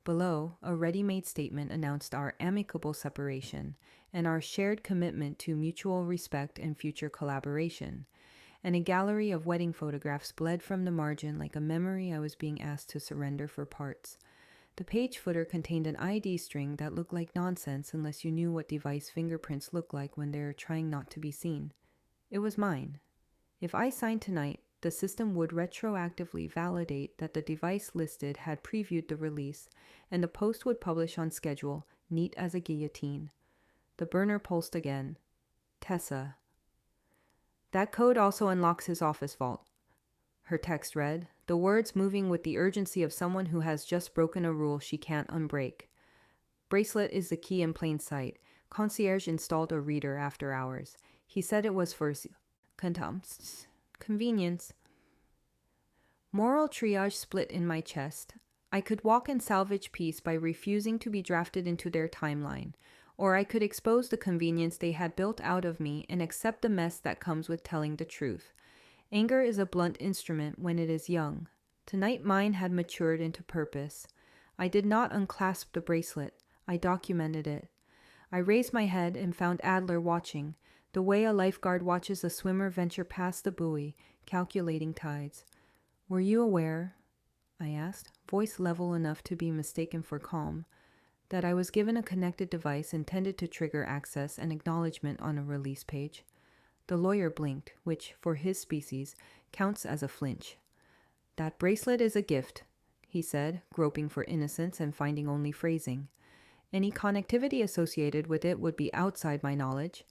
Below, a ready-made statement announced our amicable separation and our shared commitment to mutual respect and future collaboration, and a gallery of wedding photographs bled from the margin like a memory I was being asked to surrender for parts. The page footer contained an ID string that looked like nonsense unless you knew what device fingerprints look like when they're trying not to be seen. It was mine. If I signed tonight, the system would retroactively validate that the device listed had previewed the release, and the post would publish on schedule, neat as a guillotine. The burner pulsed again. Tessa. That code also unlocks his office vault. Her text read, the words moving with the urgency of someone who has just broken a rule she can't unbreak. Bracelet is the key in plain sight. Concierge installed a reader after hours. He said it was for convenience. Moral triage split in my chest. I could walk in salvage peace by refusing to be drafted into their timeline, or I could expose the convenience they had built out of me and accept the mess that comes with telling the truth. Anger is a blunt instrument when it is young. Tonight mine had matured into purpose. I did not unclasp the bracelet. I documented it. I raised my head and found Adler watching, the way a lifeguard watches a swimmer venture past the buoy, calculating tides. Were you aware? I asked, voice level enough to be mistaken for calm. That I was given a connected device intended to trigger access and acknowledgement on a release page. The lawyer blinked, which, for his species, counts as a flinch. That bracelet is a gift, he said, groping for innocence and finding only phrasing. Any connectivity associated with it would be outside my knowledge.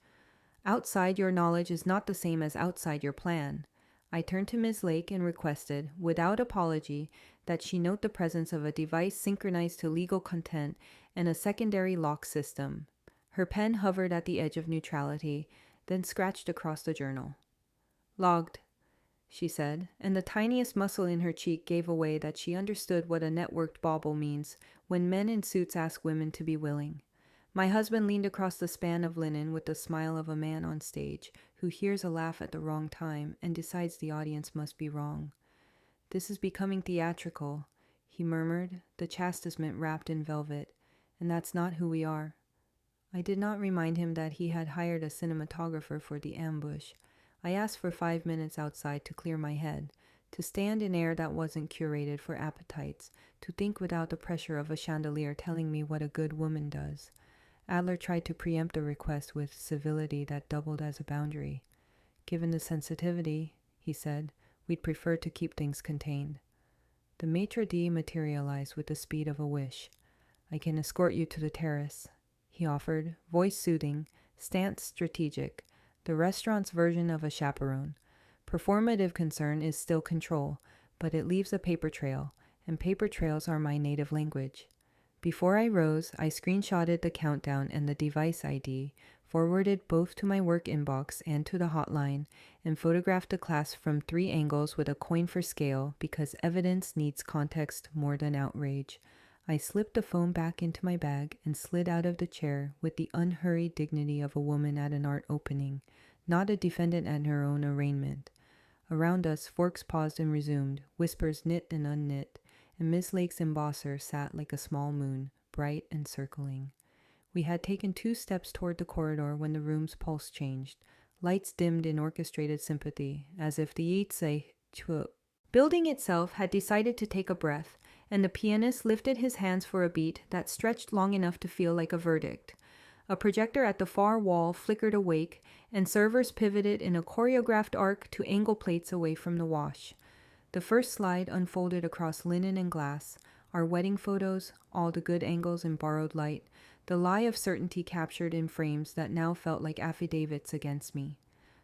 Outside your knowledge is not the same as outside your plan. I turned to Ms. Lake and requested, without apology, that she note the presence of a device synchronized to legal content and a secondary lock system. Her pen hovered at the edge of neutrality, then scratched across the journal. Logged, she said, and the tiniest muscle in her cheek gave away that she understood what a networked bauble means when men in suits ask women to be willing. My husband leaned across the span of linen with the smile of a man on stage who hears a laugh at the wrong time and decides the audience must be wrong. This is becoming theatrical, he murmured, the chastisement wrapped in velvet, and that's not who we are. I did not remind him that he had hired a cinematographer for the ambush. I asked for 5 minutes outside to clear my head, to stand in air that wasn't curated for appetites, to think without the pressure of a chandelier telling me what a good woman does. Adler tried to preempt the request with civility that doubled as a boundary. Given the sensitivity, he said, we'd prefer to keep things contained. The maitre d' materialized with the speed of a wish. I can escort you to the terrace, he offered, voice soothing, stance strategic, the restaurant's version of a chaperone. Performative concern is still control, but it leaves a paper trail, and paper trails are my native language. Before I rose, I screenshotted the countdown and the device ID, forwarded both to my work inbox and to the hotline, and photographed the class from 3 angles with a coin for scale because evidence needs context more than outrage. I slipped the phone back into my bag and slid out of the chair with the unhurried dignity of a woman at an art opening, not a defendant at her own arraignment. Around us, forks paused and resumed, whispers knit and unknit, and Miss Lake's embosser sat like a small moon, bright and circling. We had taken 2 steps toward the corridor when the room's pulse changed. Lights dimmed in orchestrated sympathy, as if the building itself had decided to take a breath, and the pianist lifted his hands for a beat that stretched long enough to feel like a verdict. A projector at the far wall flickered awake, and servers pivoted in a choreographed arc to angle plates away from the wash. The first slide unfolded across linen and glass, our wedding photos, all the good angles and borrowed light, the lie of certainty captured in frames that now felt like affidavits against me.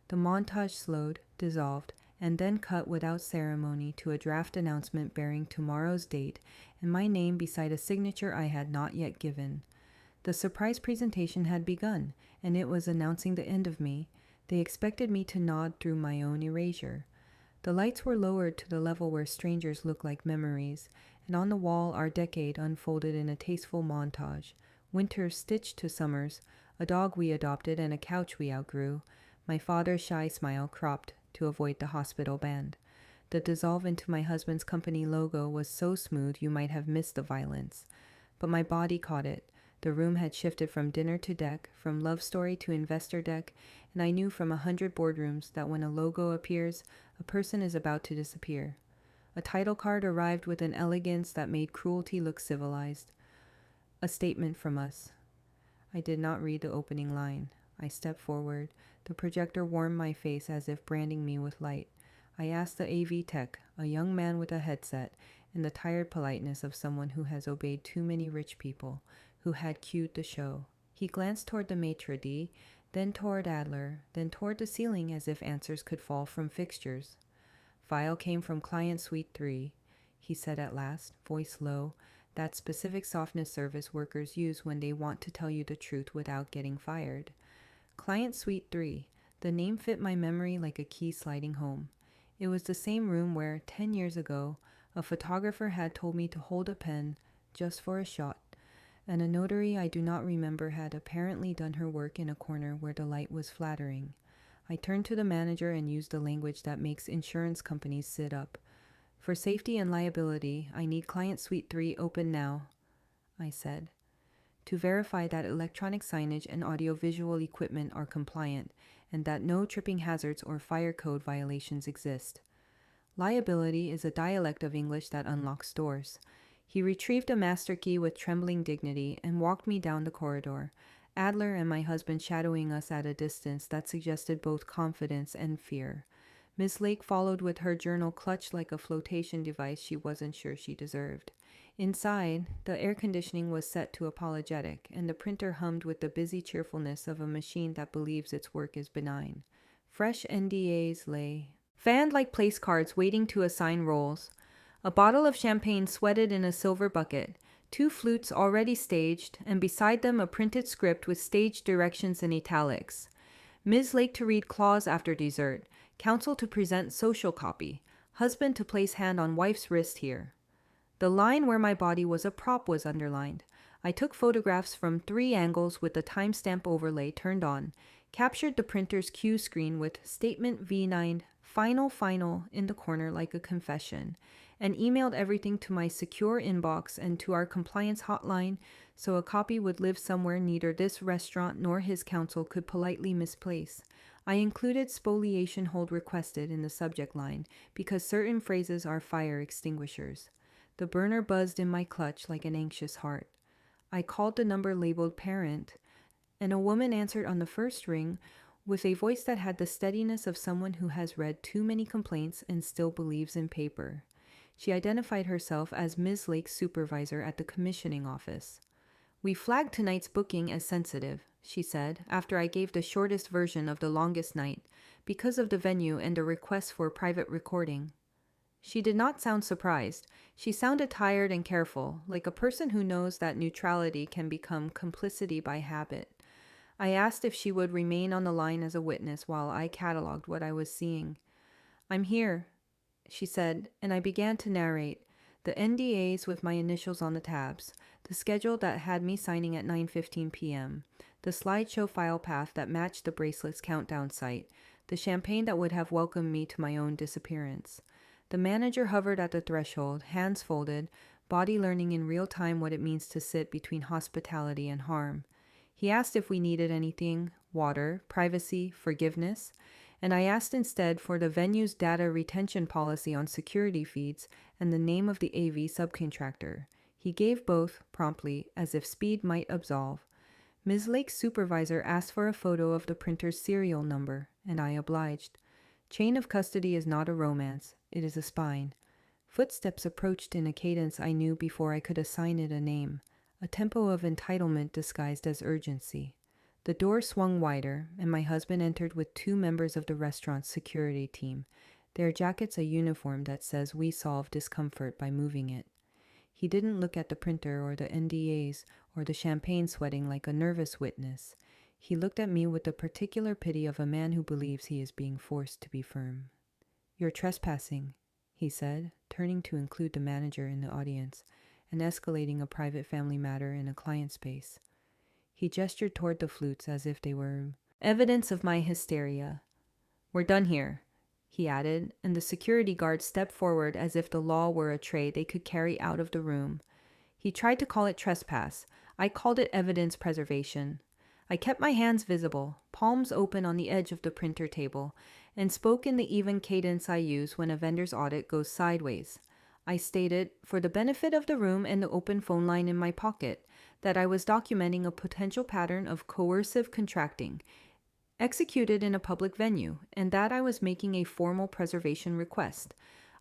The montage slowed, dissolved, and then cut without ceremony to a draft announcement bearing tomorrow's date and my name beside a signature I had not yet given. The surprise presentation had begun, and it was announcing the end of me. They expected me to nod through my own erasure. The lights were lowered to the level where strangers look like memories, and on the wall our decade unfolded in a tasteful montage. Winters stitched to summers, a dog we adopted and a couch we outgrew, my father's shy smile cropped to avoid the hospital band. The dissolve into my husband's company logo was so smooth you might have missed the violence. But my body caught it. The room had shifted from dinner to deck, from love story to investor deck, and I knew from 100 boardrooms that when a logo appears, a person is about to disappear. A title card arrived with an elegance that made cruelty look civilized. A statement from us. I did not read the opening line. I stepped forward. The projector warmed my face as if branding me with light. I asked the AV tech, a young man with a headset, in the tired politeness of someone who has obeyed too many rich people, who had cued the show. He glanced toward the maitre d', then toward Adler, then toward the ceiling as if answers could fall from fixtures. File came from Client Suite 3, he said at last, voice low, that specific softness service workers use when they want to tell you the truth without getting fired. Client Suite 3. The name fit my memory like a key sliding home. It was the same room where, 10 years ago, a photographer had told me to hold a pen just for a shot, and a notary I do not remember had apparently done her work in a corner where the light was flattering. I turned to the manager and used the language that makes insurance companies sit up. For safety and liability, I need Client Suite 3 open now, I said, to verify that electronic signage and audiovisual equipment are compliant and that no tripping hazards or fire code violations exist. Liability is a dialect of English that unlocks doors. He retrieved a master key with trembling dignity and walked me down the corridor, Adler and my husband shadowing us at a distance that suggested both confidence and fear. Miss Lake followed with her journal clutched like a flotation device she wasn't sure she deserved. Inside, the air conditioning was set to apologetic, and the printer hummed with the busy cheerfulness of a machine that believes its work is benign. Fresh NDAs lay, fanned like place cards waiting to assign roles. A bottle of champagne sweated in a silver bucket, two flutes already staged, and beside them a printed script with stage directions in italics. Ms. Lake to read clause after dessert, counsel to present social copy, husband to place hand on wife's wrist here. The line where my body was a prop was underlined. I took photographs from 3 angles with the timestamp overlay turned on, captured the printer's cue screen with Statement V9 Final in the corner like a confession, and emailed everything to my secure inbox and to our compliance hotline so a copy would live somewhere neither this restaurant nor his counsel could politely misplace. I included spoliation hold requested in the subject line because certain phrases are fire extinguishers. The burner buzzed in my clutch like an anxious heart. I called the number labeled parent, and a woman answered on the first ring with a voice that had the steadiness of someone who has read too many complaints and still believes in paper. She identified herself as Ms. Lake's supervisor at the commissioning office. "We flagged tonight's booking as sensitive," she said, after I gave the shortest version of the longest night, because of the venue and a request for private recording. She did not sound surprised. She sounded tired and careful, like a person who knows that neutrality can become complicity by habit. I asked if she would remain on the line as a witness while I catalogued what I was seeing. "I'm here," she said, and I began to narrate. The NDAs with my initials on the tabs, the schedule that had me signing at 9:15 p.m., the slideshow file path that matched the bracelet's countdown site, the champagne that would have welcomed me to my own disappearance. The manager hovered at the threshold, hands folded, body learning in real time what it means to sit between hospitality and harm. He asked if we needed anything, water, privacy, forgiveness, and I asked instead for the venue's data retention policy on security feeds and the name of the AV subcontractor. He gave both, promptly, as if speed might absolve. Ms. Lake's supervisor asked for a photo of the printer's serial number, and I obliged. Chain of custody is not a romance, it is a spine. Footsteps approached in a cadence I knew before I could assign it a name, a tempo of entitlement disguised as urgency. The door swung wider, and my husband entered with 2 members of the restaurant's security team, their jackets a uniform that says we solve discomfort by moving it. He didn't look at the printer or the NDAs or the champagne sweating like a nervous witness. He looked at me with the particular pity of a man who believes he is being forced to be firm. "You're trespassing," he said, turning to include the manager in the audience, and escalating a private family matter in a client space. He gestured toward the flutes as if they were evidence of my hysteria. "We're done here," he added, and the security guard stepped forward as if the law were a tray they could carry out of the room. He tried to call it trespass. I called it evidence preservation. I kept my hands visible, palms open on the edge of the printer table, and spoke in the even cadence I use when a vendor's audit goes sideways. I stated, for the benefit of the room and the open phone line in my pocket, that I was documenting a potential pattern of coercive contracting, executed in a public venue, and that I was making a formal preservation request.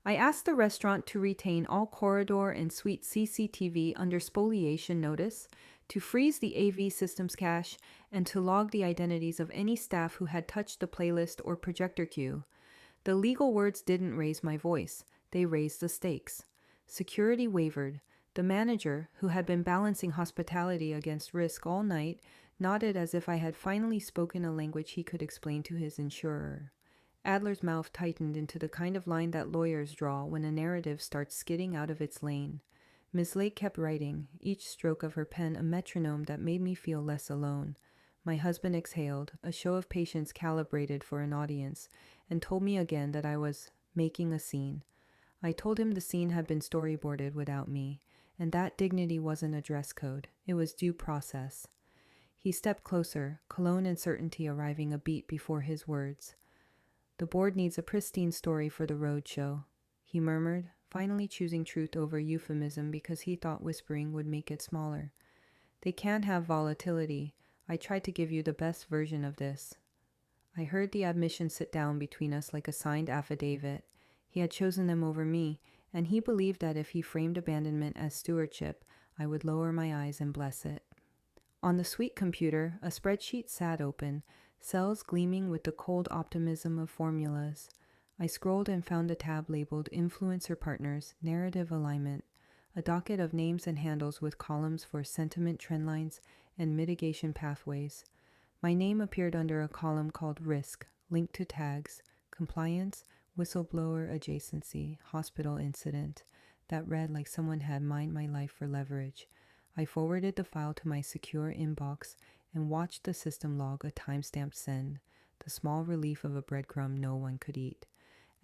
I asked the restaurant to retain all corridor and suite CCTV under spoliation notice, to freeze the AV systems cache, and to log the identities of any staff who had touched the playlist or projector cue. The legal words didn't raise my voice. They raised the stakes. Security wavered. The manager, who had been balancing hospitality against risk all night, nodded as if I had finally spoken a language he could explain to his insurer. Adler's mouth tightened into the kind of line that lawyers draw when a narrative starts skidding out of its lane. Miss Lake kept writing, each stroke of her pen a metronome that made me feel less alone. My husband exhaled, a show of patience calibrated for an audience, and told me again that I was making a scene. I told him the scene had been storyboarded without me, and that dignity wasn't a dress code. It was due process. He stepped closer, cologne and certainty arriving a beat before his words. "The board needs a pristine story for the road show. he murmured, finally choosing truth over euphemism because he thought whispering would make it smaller. They can't have volatility. I tried to give you the best version of this. I heard the admission sit down between us like a signed affidavit. He had chosen them over me, and he believed that if he framed abandonment as stewardship, I would lower my eyes and bless it. On the sweet computer, a spreadsheet sat open, cells gleaming with the cold optimism of formulas. I scrolled and found a tab labeled Influencer Partners, Narrative Alignment, a docket of names and handles with columns for sentiment trendlines and mitigation pathways. My name appeared under a column called Risk, linked to tags, Compliance, Whistleblower Adjacency, Hospital Incident, that read like someone had mined my life for leverage. I forwarded the file to my secure inbox and watched the system log a timestamped send, the small relief of a breadcrumb no one could eat.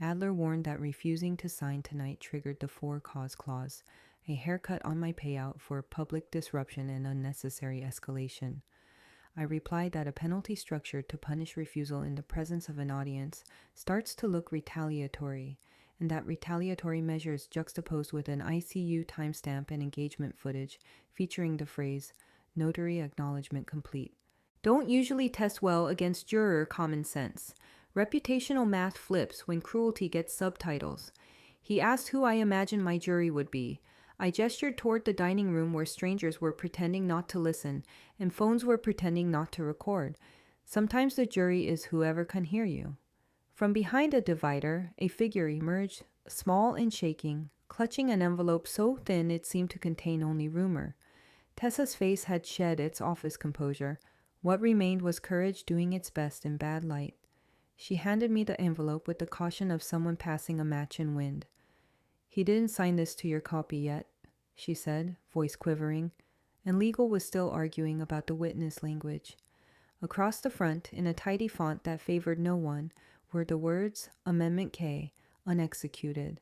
Adler warned that refusing to sign tonight triggered the for-cause clause, a haircut on my payout for public disruption and unnecessary escalation. I replied that a penalty structure to punish refusal in the presence of an audience starts to look retaliatory, and that retaliatory measures juxtaposed with an ICU timestamp and engagement footage featuring the phrase, "Notary acknowledgement complete," don't usually test well against juror common sense. Reputational math flips when cruelty gets subtitles. He asked who I imagined my jury would be. I gestured toward the dining room where strangers were pretending not to listen and phones were pretending not to record. Sometimes the jury is whoever can hear you. From behind a divider, a figure emerged, small and shaking, clutching an envelope so thin it seemed to contain only rumor. Tessa's face had shed its office composure. What remained was courage doing its best in bad light. She handed me the envelope with the caution of someone passing a match in wind. "He didn't sign this to your copy yet," she said, voice quivering, and legal was still arguing about the witness language. Across the front, in a tidy font that favored no one, were the words Amendment K, unexecuted.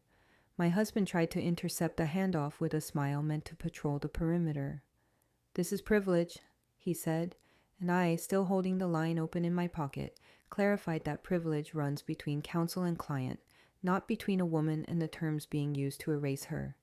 My husband tried to intercept the handoff with a smile meant to patrol the perimeter. "This is privilege," he said, and I, still holding the line open in my pocket, clarified that privilege runs between counsel and client, not between a woman and the terms being used to erase her.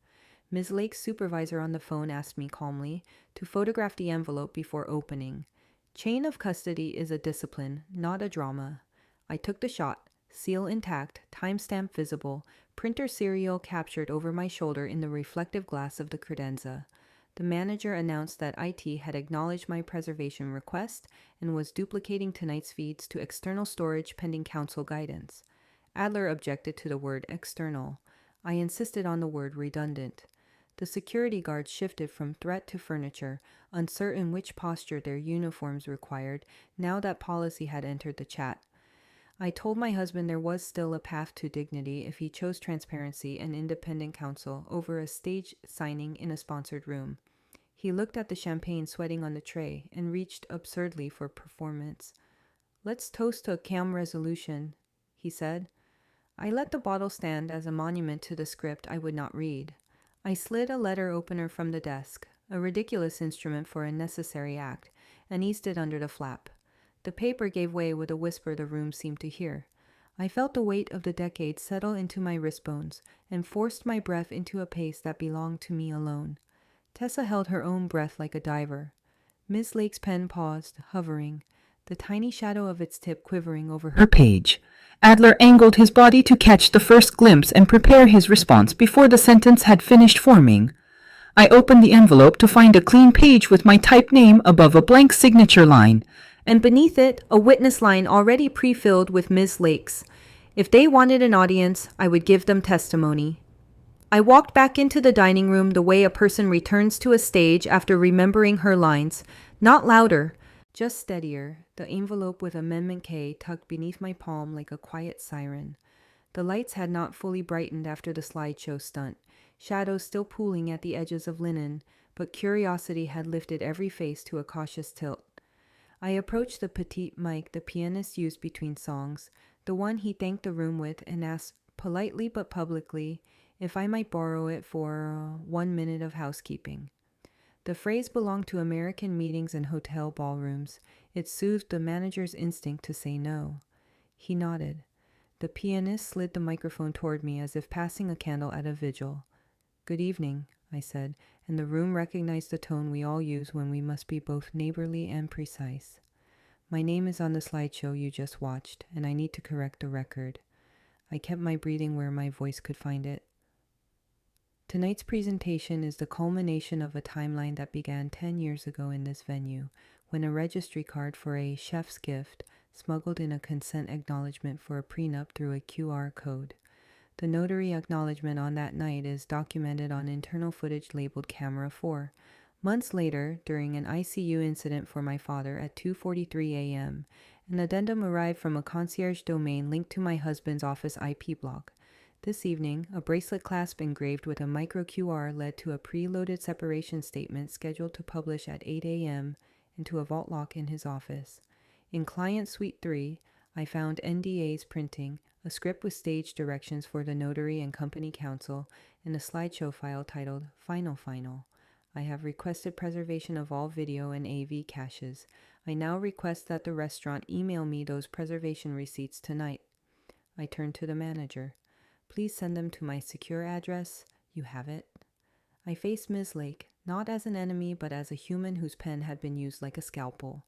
Ms. Lake's supervisor on the phone asked me calmly to photograph the envelope before opening. Chain of custody is a discipline, not a drama. I took the shot, seal intact, timestamp visible, printer serial captured over my shoulder in the reflective glass of the credenza. The manager announced that IT had acknowledged my preservation request and was duplicating tonight's feeds to external storage pending counsel guidance. Adler objected to the word external. I insisted on the word redundant. The security guards shifted from threat to furniture, uncertain which posture their uniforms required now that policy had entered the chat. I told my husband there was still a path to dignity if he chose transparency and independent counsel over a stage signing in a sponsored room. He looked at the champagne sweating on the tray and reached absurdly for performance. "Let's toast to a calm resolution," he said. I let the bottle stand as a monument to the script I would not read. I slid a letter opener from the desk, a ridiculous instrument for a necessary act, and eased it under the flap. The paper gave way with a whisper the room seemed to hear. I felt the weight of the decades settle into my wrist bones and forced my breath into a pace that belonged to me alone. Tessa held her own breath like a diver. Miss Lake's pen paused, hovering, the tiny shadow of its tip quivering over her page. Adler angled his body to catch the first glimpse and prepare his response before the sentence had finished forming. I opened the envelope to find a clean page with my typed name above a blank signature line, and beneath it, a witness line already pre-filled with Ms. Lake's. If they wanted an audience, I would give them testimony. I walked back into the dining room the way a person returns to a stage after remembering her lines, not louder, just steadier, the envelope with Amendment K tucked beneath my palm like a quiet siren. The lights had not fully brightened after the slideshow stunt, shadows still pooling at the edges of linen, but curiosity had lifted every face to a cautious tilt. I approached the petite mic the pianist used between songs, the one he thanked the room with, and asked, politely but publicly, if I might borrow it for 1 minute of housekeeping. The phrase belonged to American meetings and hotel ballrooms. It soothed the manager's instinct to say no. He nodded. The pianist slid the microphone toward me as if passing a candle at a vigil. "Good evening," I said, and the room recognized the tone we all use when we must be both neighborly and precise. "My name is on the slideshow you just watched, and I need to correct the record." I kept my breathing where my voice could find it. Tonight's presentation is the culmination of a timeline that began 10 years ago in this venue, when a registry card for a chef's gift smuggled in a consent acknowledgement for a prenup through a QR code. The notary acknowledgement on that night is documented on internal footage labeled Camera 4. Months later, during an ICU incident for my father at 2:43 a.m., an addendum arrived from a concierge domain linked to my husband's office IP block. This evening, a bracelet clasp engraved with a micro QR led to a preloaded separation statement scheduled to publish at 8 a.m. into a vault lock in his office. In Client Suite 3, I found NDAs printing, a script with stage directions for the notary and company counsel, and a slideshow file titled Final. I have requested preservation of all video and AV caches. I now request that the restaurant email me those preservation receipts tonight. I turned to the manager. Please send them to my secure address. You have it. I faced Ms. Lake, not as an enemy, but as a human whose pen had been used like a scalpel.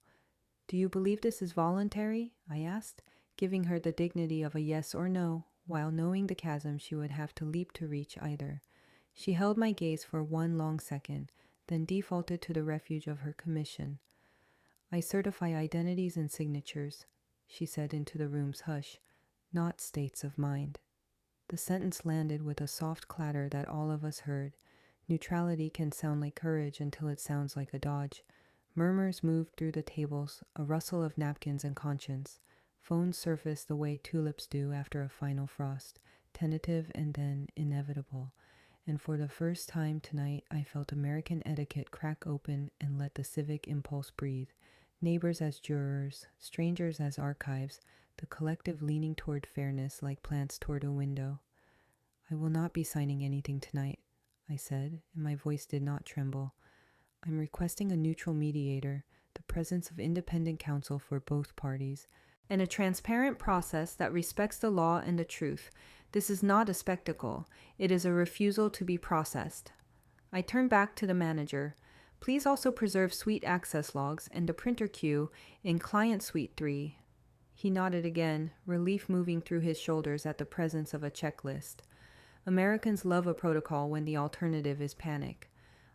Do you believe this is voluntary? I asked, giving her the dignity of a yes or no, while knowing the chasm she would have to leap to reach either. She held my gaze for one long second, then defaulted to the refuge of her commission. I certify identities and signatures, she said into the room's hush, not states of mind. The sentence landed with a soft clatter that all of us heard. Neutrality can sound like courage until it sounds like a dodge. Murmurs moved through the tables, a rustle of napkins and conscience. Phones surfaced the way tulips do after a final frost, tentative and then inevitable. And for the first time tonight, I felt American etiquette crack open and let the civic impulse breathe. Neighbors as jurors, strangers as archives, the collective leaning toward fairness like plants toward a window. I will not be signing anything tonight, I said, and my voice did not tremble. I'm requesting a neutral mediator, the presence of independent counsel for both parties, and a transparent process that respects the law and the truth. This is not a spectacle. It is a refusal to be processed. I turned back to the manager. Please also preserve suite access logs and the printer queue in Client Suite 3. He nodded again, relief moving through his shoulders at the presence of a checklist. Americans love a protocol when the alternative is panic.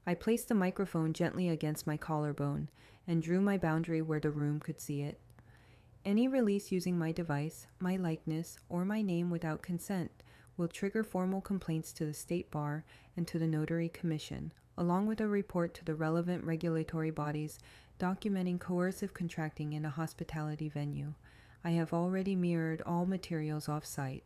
I placed the microphone gently against my collarbone and drew my boundary where the room could see it. Any release using my device, my likeness, or my name without consent will trigger formal complaints to the State Bar and to the Notary Commission, along with a report to the relevant regulatory bodies documenting coercive contracting in a hospitality venue. I have already mirrored all materials off-site.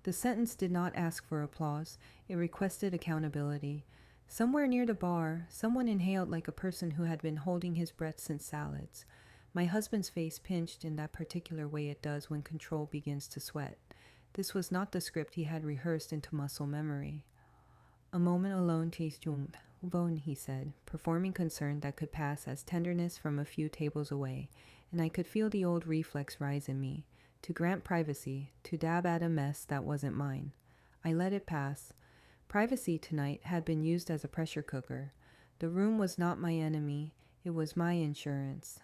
The sentence did not ask for applause. It requested accountability. Somewhere near the bar, someone inhaled like a person who had been holding his breath since salads. My husband's face pinched in that particular way it does when control begins to sweat. This was not the script he had rehearsed into muscle memory. A moment alone, Bon, he said, performing concern that could pass as tenderness from a few tables away, and I could feel the old reflex rise in me, to grant privacy, to dab at a mess that wasn't mine. I let it pass. Privacy tonight had been used as a pressure cooker. The room was not my enemy, it was my insurance.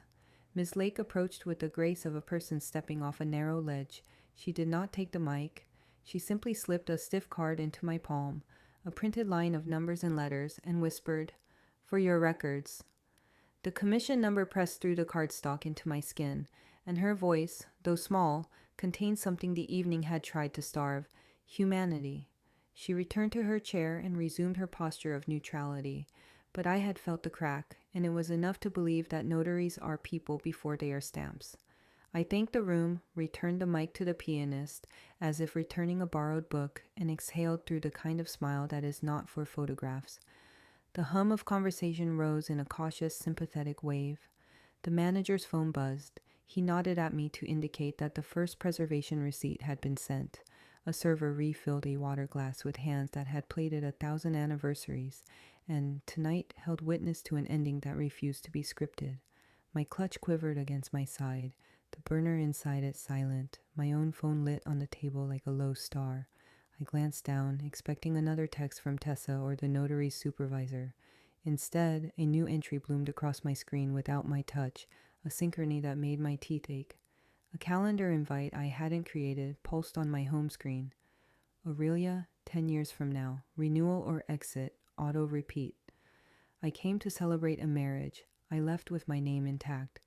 Miss Lake approached with the grace of a person stepping off a narrow ledge. She did not take the mic. She simply slipped a stiff card into my palm, a printed line of numbers and letters, and whispered, "For your records." The commission number pressed through the cardstock into my skin, and her voice, though small, contained something the evening had tried to starve: humanity. She returned to her chair and resumed her posture of neutrality. But I had felt the crack, and it was enough to believe that notaries are people before they are stamps. I thanked the room, returned the mic to the pianist, as if returning a borrowed book, and exhaled through the kind of smile that is not for photographs. The hum of conversation rose in a cautious, sympathetic wave. The manager's phone buzzed. He nodded at me to indicate that the first preservation receipt had been sent. A server refilled a water glass with hands that had played it 1,000 anniversaries, and tonight held witness to an ending that refused to be scripted. My clutch quivered against my side. The burner inside it silent, my own phone lit on the table like a low star. I glanced down, expecting another text from Tessa or the notary's supervisor. Instead, a new entry bloomed across my screen without my touch, a synchrony that made my teeth ache. A calendar invite I hadn't created pulsed on my home screen. Aurelia, 10 years from now. Renewal or exit. Auto repeat. I came to celebrate a marriage. I left with my name intact.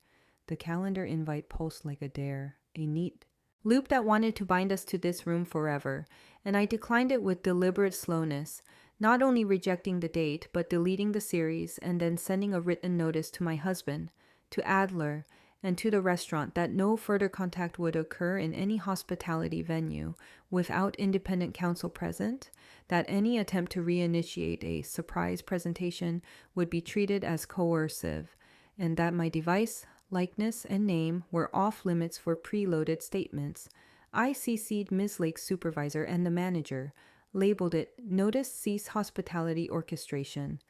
The calendar invite pulsed like a dare, a neat loop that wanted to bind us to this room forever, and I declined it with deliberate slowness, not only rejecting the date, but deleting the series and then sending a written notice to my husband, to Adler, and to the restaurant that no further contact would occur in any hospitality venue without independent counsel present, that any attempt to reinitiate a surprise presentation would be treated as coercive, and that my device, likeness, and name were off limits for preloaded statements. I CC'd Ms. Lake's supervisor and the manager, labeled it Notice Cease Hospitality Orchestration,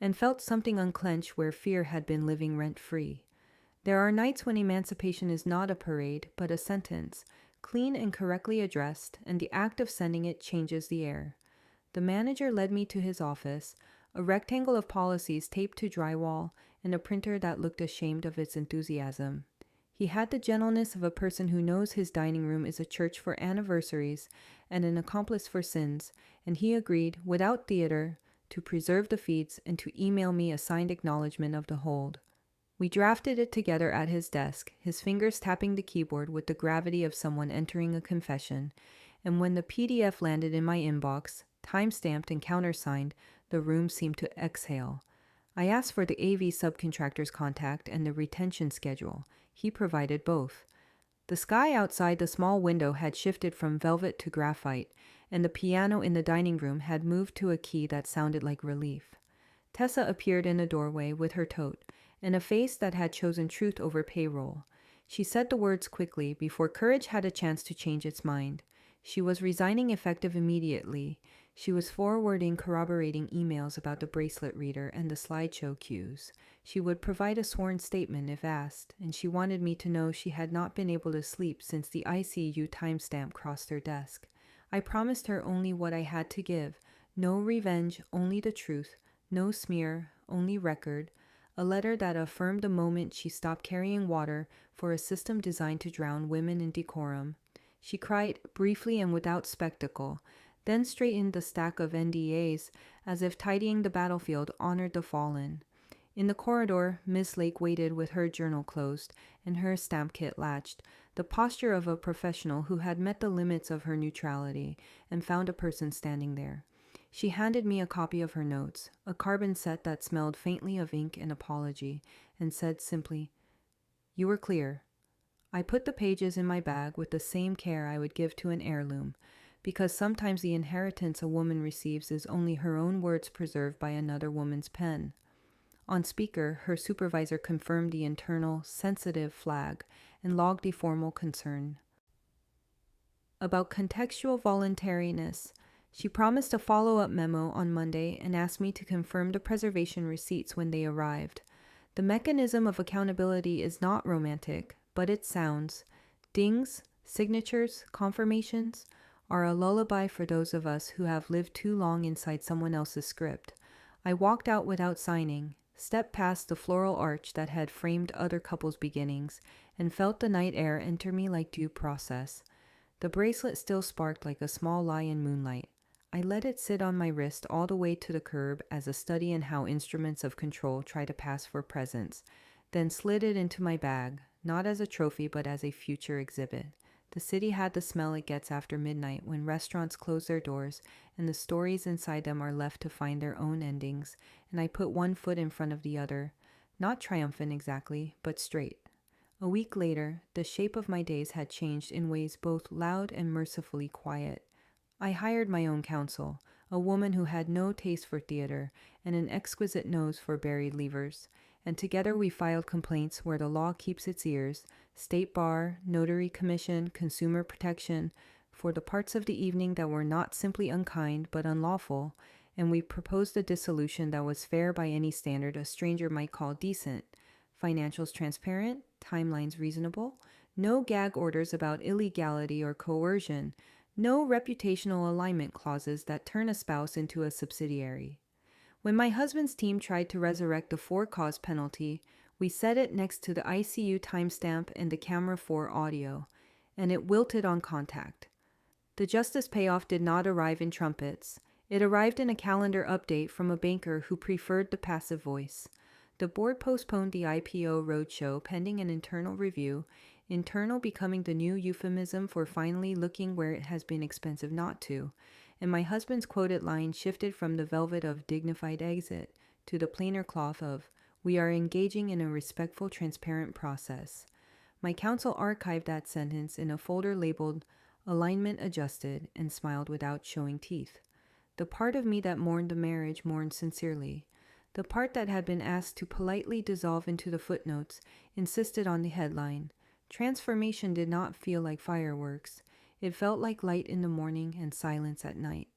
and felt something unclench where fear had been living rent-free. There are nights when emancipation is not a parade, but a sentence, clean and correctly addressed, and the act of sending it changes the air. The manager led me to his office, a rectangle of policies taped to drywall, and a printer that looked ashamed of its enthusiasm. He had the gentleness of a person who knows his dining room is a church for anniversaries and an accomplice for sins, and he agreed, without theater, to preserve the feeds and to email me a signed acknowledgement of the hold. We drafted it together at his desk, his fingers tapping the keyboard with the gravity of someone entering a confession, and when the PDF landed in my inbox, time-stamped and countersigned, the room seemed to exhale. I asked for the AV subcontractor's contact and the retention schedule. He provided both. The sky outside the small window had shifted from velvet to graphite, and the piano in the dining room had moved to a key that sounded like relief. Tessa appeared in the doorway with her tote, and a face that had chosen truth over payroll. She said the words quickly before courage had a chance to change its mind. She was resigning effective immediately. She was forwarding corroborating emails about the bracelet reader and the slideshow cues. She would provide a sworn statement if asked, and she wanted me to know she had not been able to sleep since the ICU timestamp crossed her desk. I promised her only what I had to give. No revenge, only the truth. No smear, only record. A letter that affirmed the moment she stopped carrying water for a system designed to drown women in decorum. She cried briefly and without spectacle, then straightened the stack of NDAs as if tidying the battlefield honored the fallen. In the corridor, Miss Lake waited with her journal closed and her stamp kit latched, the posture of a professional who had met the limits of her neutrality and found a person standing there. She handed me a copy of her notes, a carbon set that smelled faintly of ink and apology, and said simply, "You were clear." I put the pages in my bag with the same care I would give to an heirloom, because sometimes the inheritance a woman receives is only her own words preserved by another woman's pen. On speaker, her supervisor confirmed the internal, sensitive flag and logged a formal concern. About contextual voluntariness, she promised a follow-up memo on Monday and asked me to confirm the preservation receipts when they arrived. The mechanism of accountability is not romantic, but it sounds. Dings, signatures, confirmations are a lullaby for those of us who have lived too long inside someone else's script. I walked out without signing, stepped past the floral arch that had framed other couples' beginnings, and felt the night air enter me like due process. The bracelet still sparked like a small lie in moonlight. I let it sit on my wrist all the way to the curb as a study in how instruments of control try to pass for presents, then slid it into my bag, not as a trophy but as a future exhibit. The city had the smell it gets after midnight when restaurants close their doors and the stories inside them are left to find their own endings, and I put one foot in front of the other, not triumphant exactly, but straight. A week later, the shape of my days had changed in ways both loud and mercifully quiet. I hired my own counsel, a woman who had no taste for theater and an exquisite nose for buried levers, and together we filed complaints where the law keeps its ears, State Bar, Notary Commission, Consumer Protection, for the parts of the evening that were not simply unkind but unlawful, and we proposed a dissolution that was fair by any standard a stranger might call decent, financials transparent, timelines reasonable, No gag orders about illegality or coercion. No reputational alignment clauses that turn a spouse into a subsidiary. When my husband's team tried to resurrect the for-cause penalty, we set it next to the ICU timestamp and the camera 4 audio, and it wilted on contact. The justice payoff did not arrive in trumpets. It arrived in a calendar update from a banker who preferred the passive voice. The board postponed the IPO roadshow pending an internal review, internal becoming the new euphemism for finally looking where it has been expensive not to, and my husband's quoted line shifted from the velvet of dignified exit to the plainer cloth of, "We are engaging in a respectful, transparent process." My counsel archived that sentence in a folder labeled "Alignment Adjusted" and smiled without showing teeth. The part of me that mourned the marriage mourned sincerely. The part that had been asked to politely dissolve into the footnotes insisted on the headline. Transformation did not feel like fireworks. It felt like light in the morning and silence at night.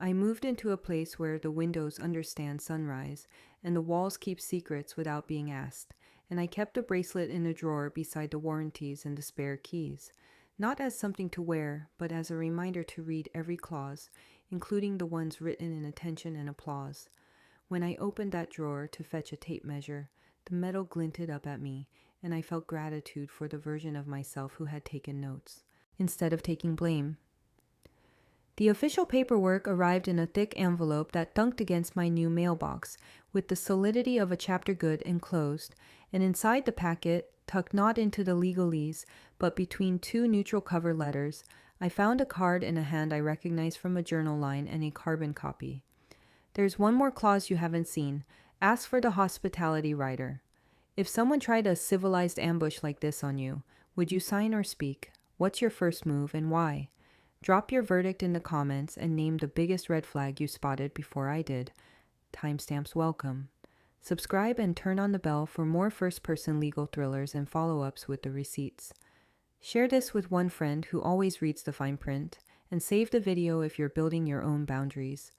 I moved into a place where the windows understand sunrise and the walls keep secrets without being asked, and I kept the bracelet in a drawer beside the warranties and the spare keys, not as something to wear, but as a reminder to read every clause, including the ones written in attention and applause. When I opened that drawer to fetch a tape measure, the metal glinted up at me, and I felt gratitude for the version of myself who had taken notes, instead of taking blame. The official paperwork arrived in a thick envelope that thunked against my new mailbox, with the solidity of a chapter good enclosed, and inside the packet, tucked not into the legalese, but between two neutral cover letters, I found a card in a hand I recognized from a journal line and a carbon copy. "There's one more clause you haven't seen. Ask for the hospitality rider. If someone tried a civilized ambush like this on you, would you sign or speak? What's your first move and why? Drop your verdict in the comments and name the biggest red flag you spotted before I did. Timestamps welcome. Subscribe and turn on the bell for more first-person legal thrillers and follow-ups with the receipts. Share this with one friend who always reads the fine print, and save the video if you're building your own boundaries.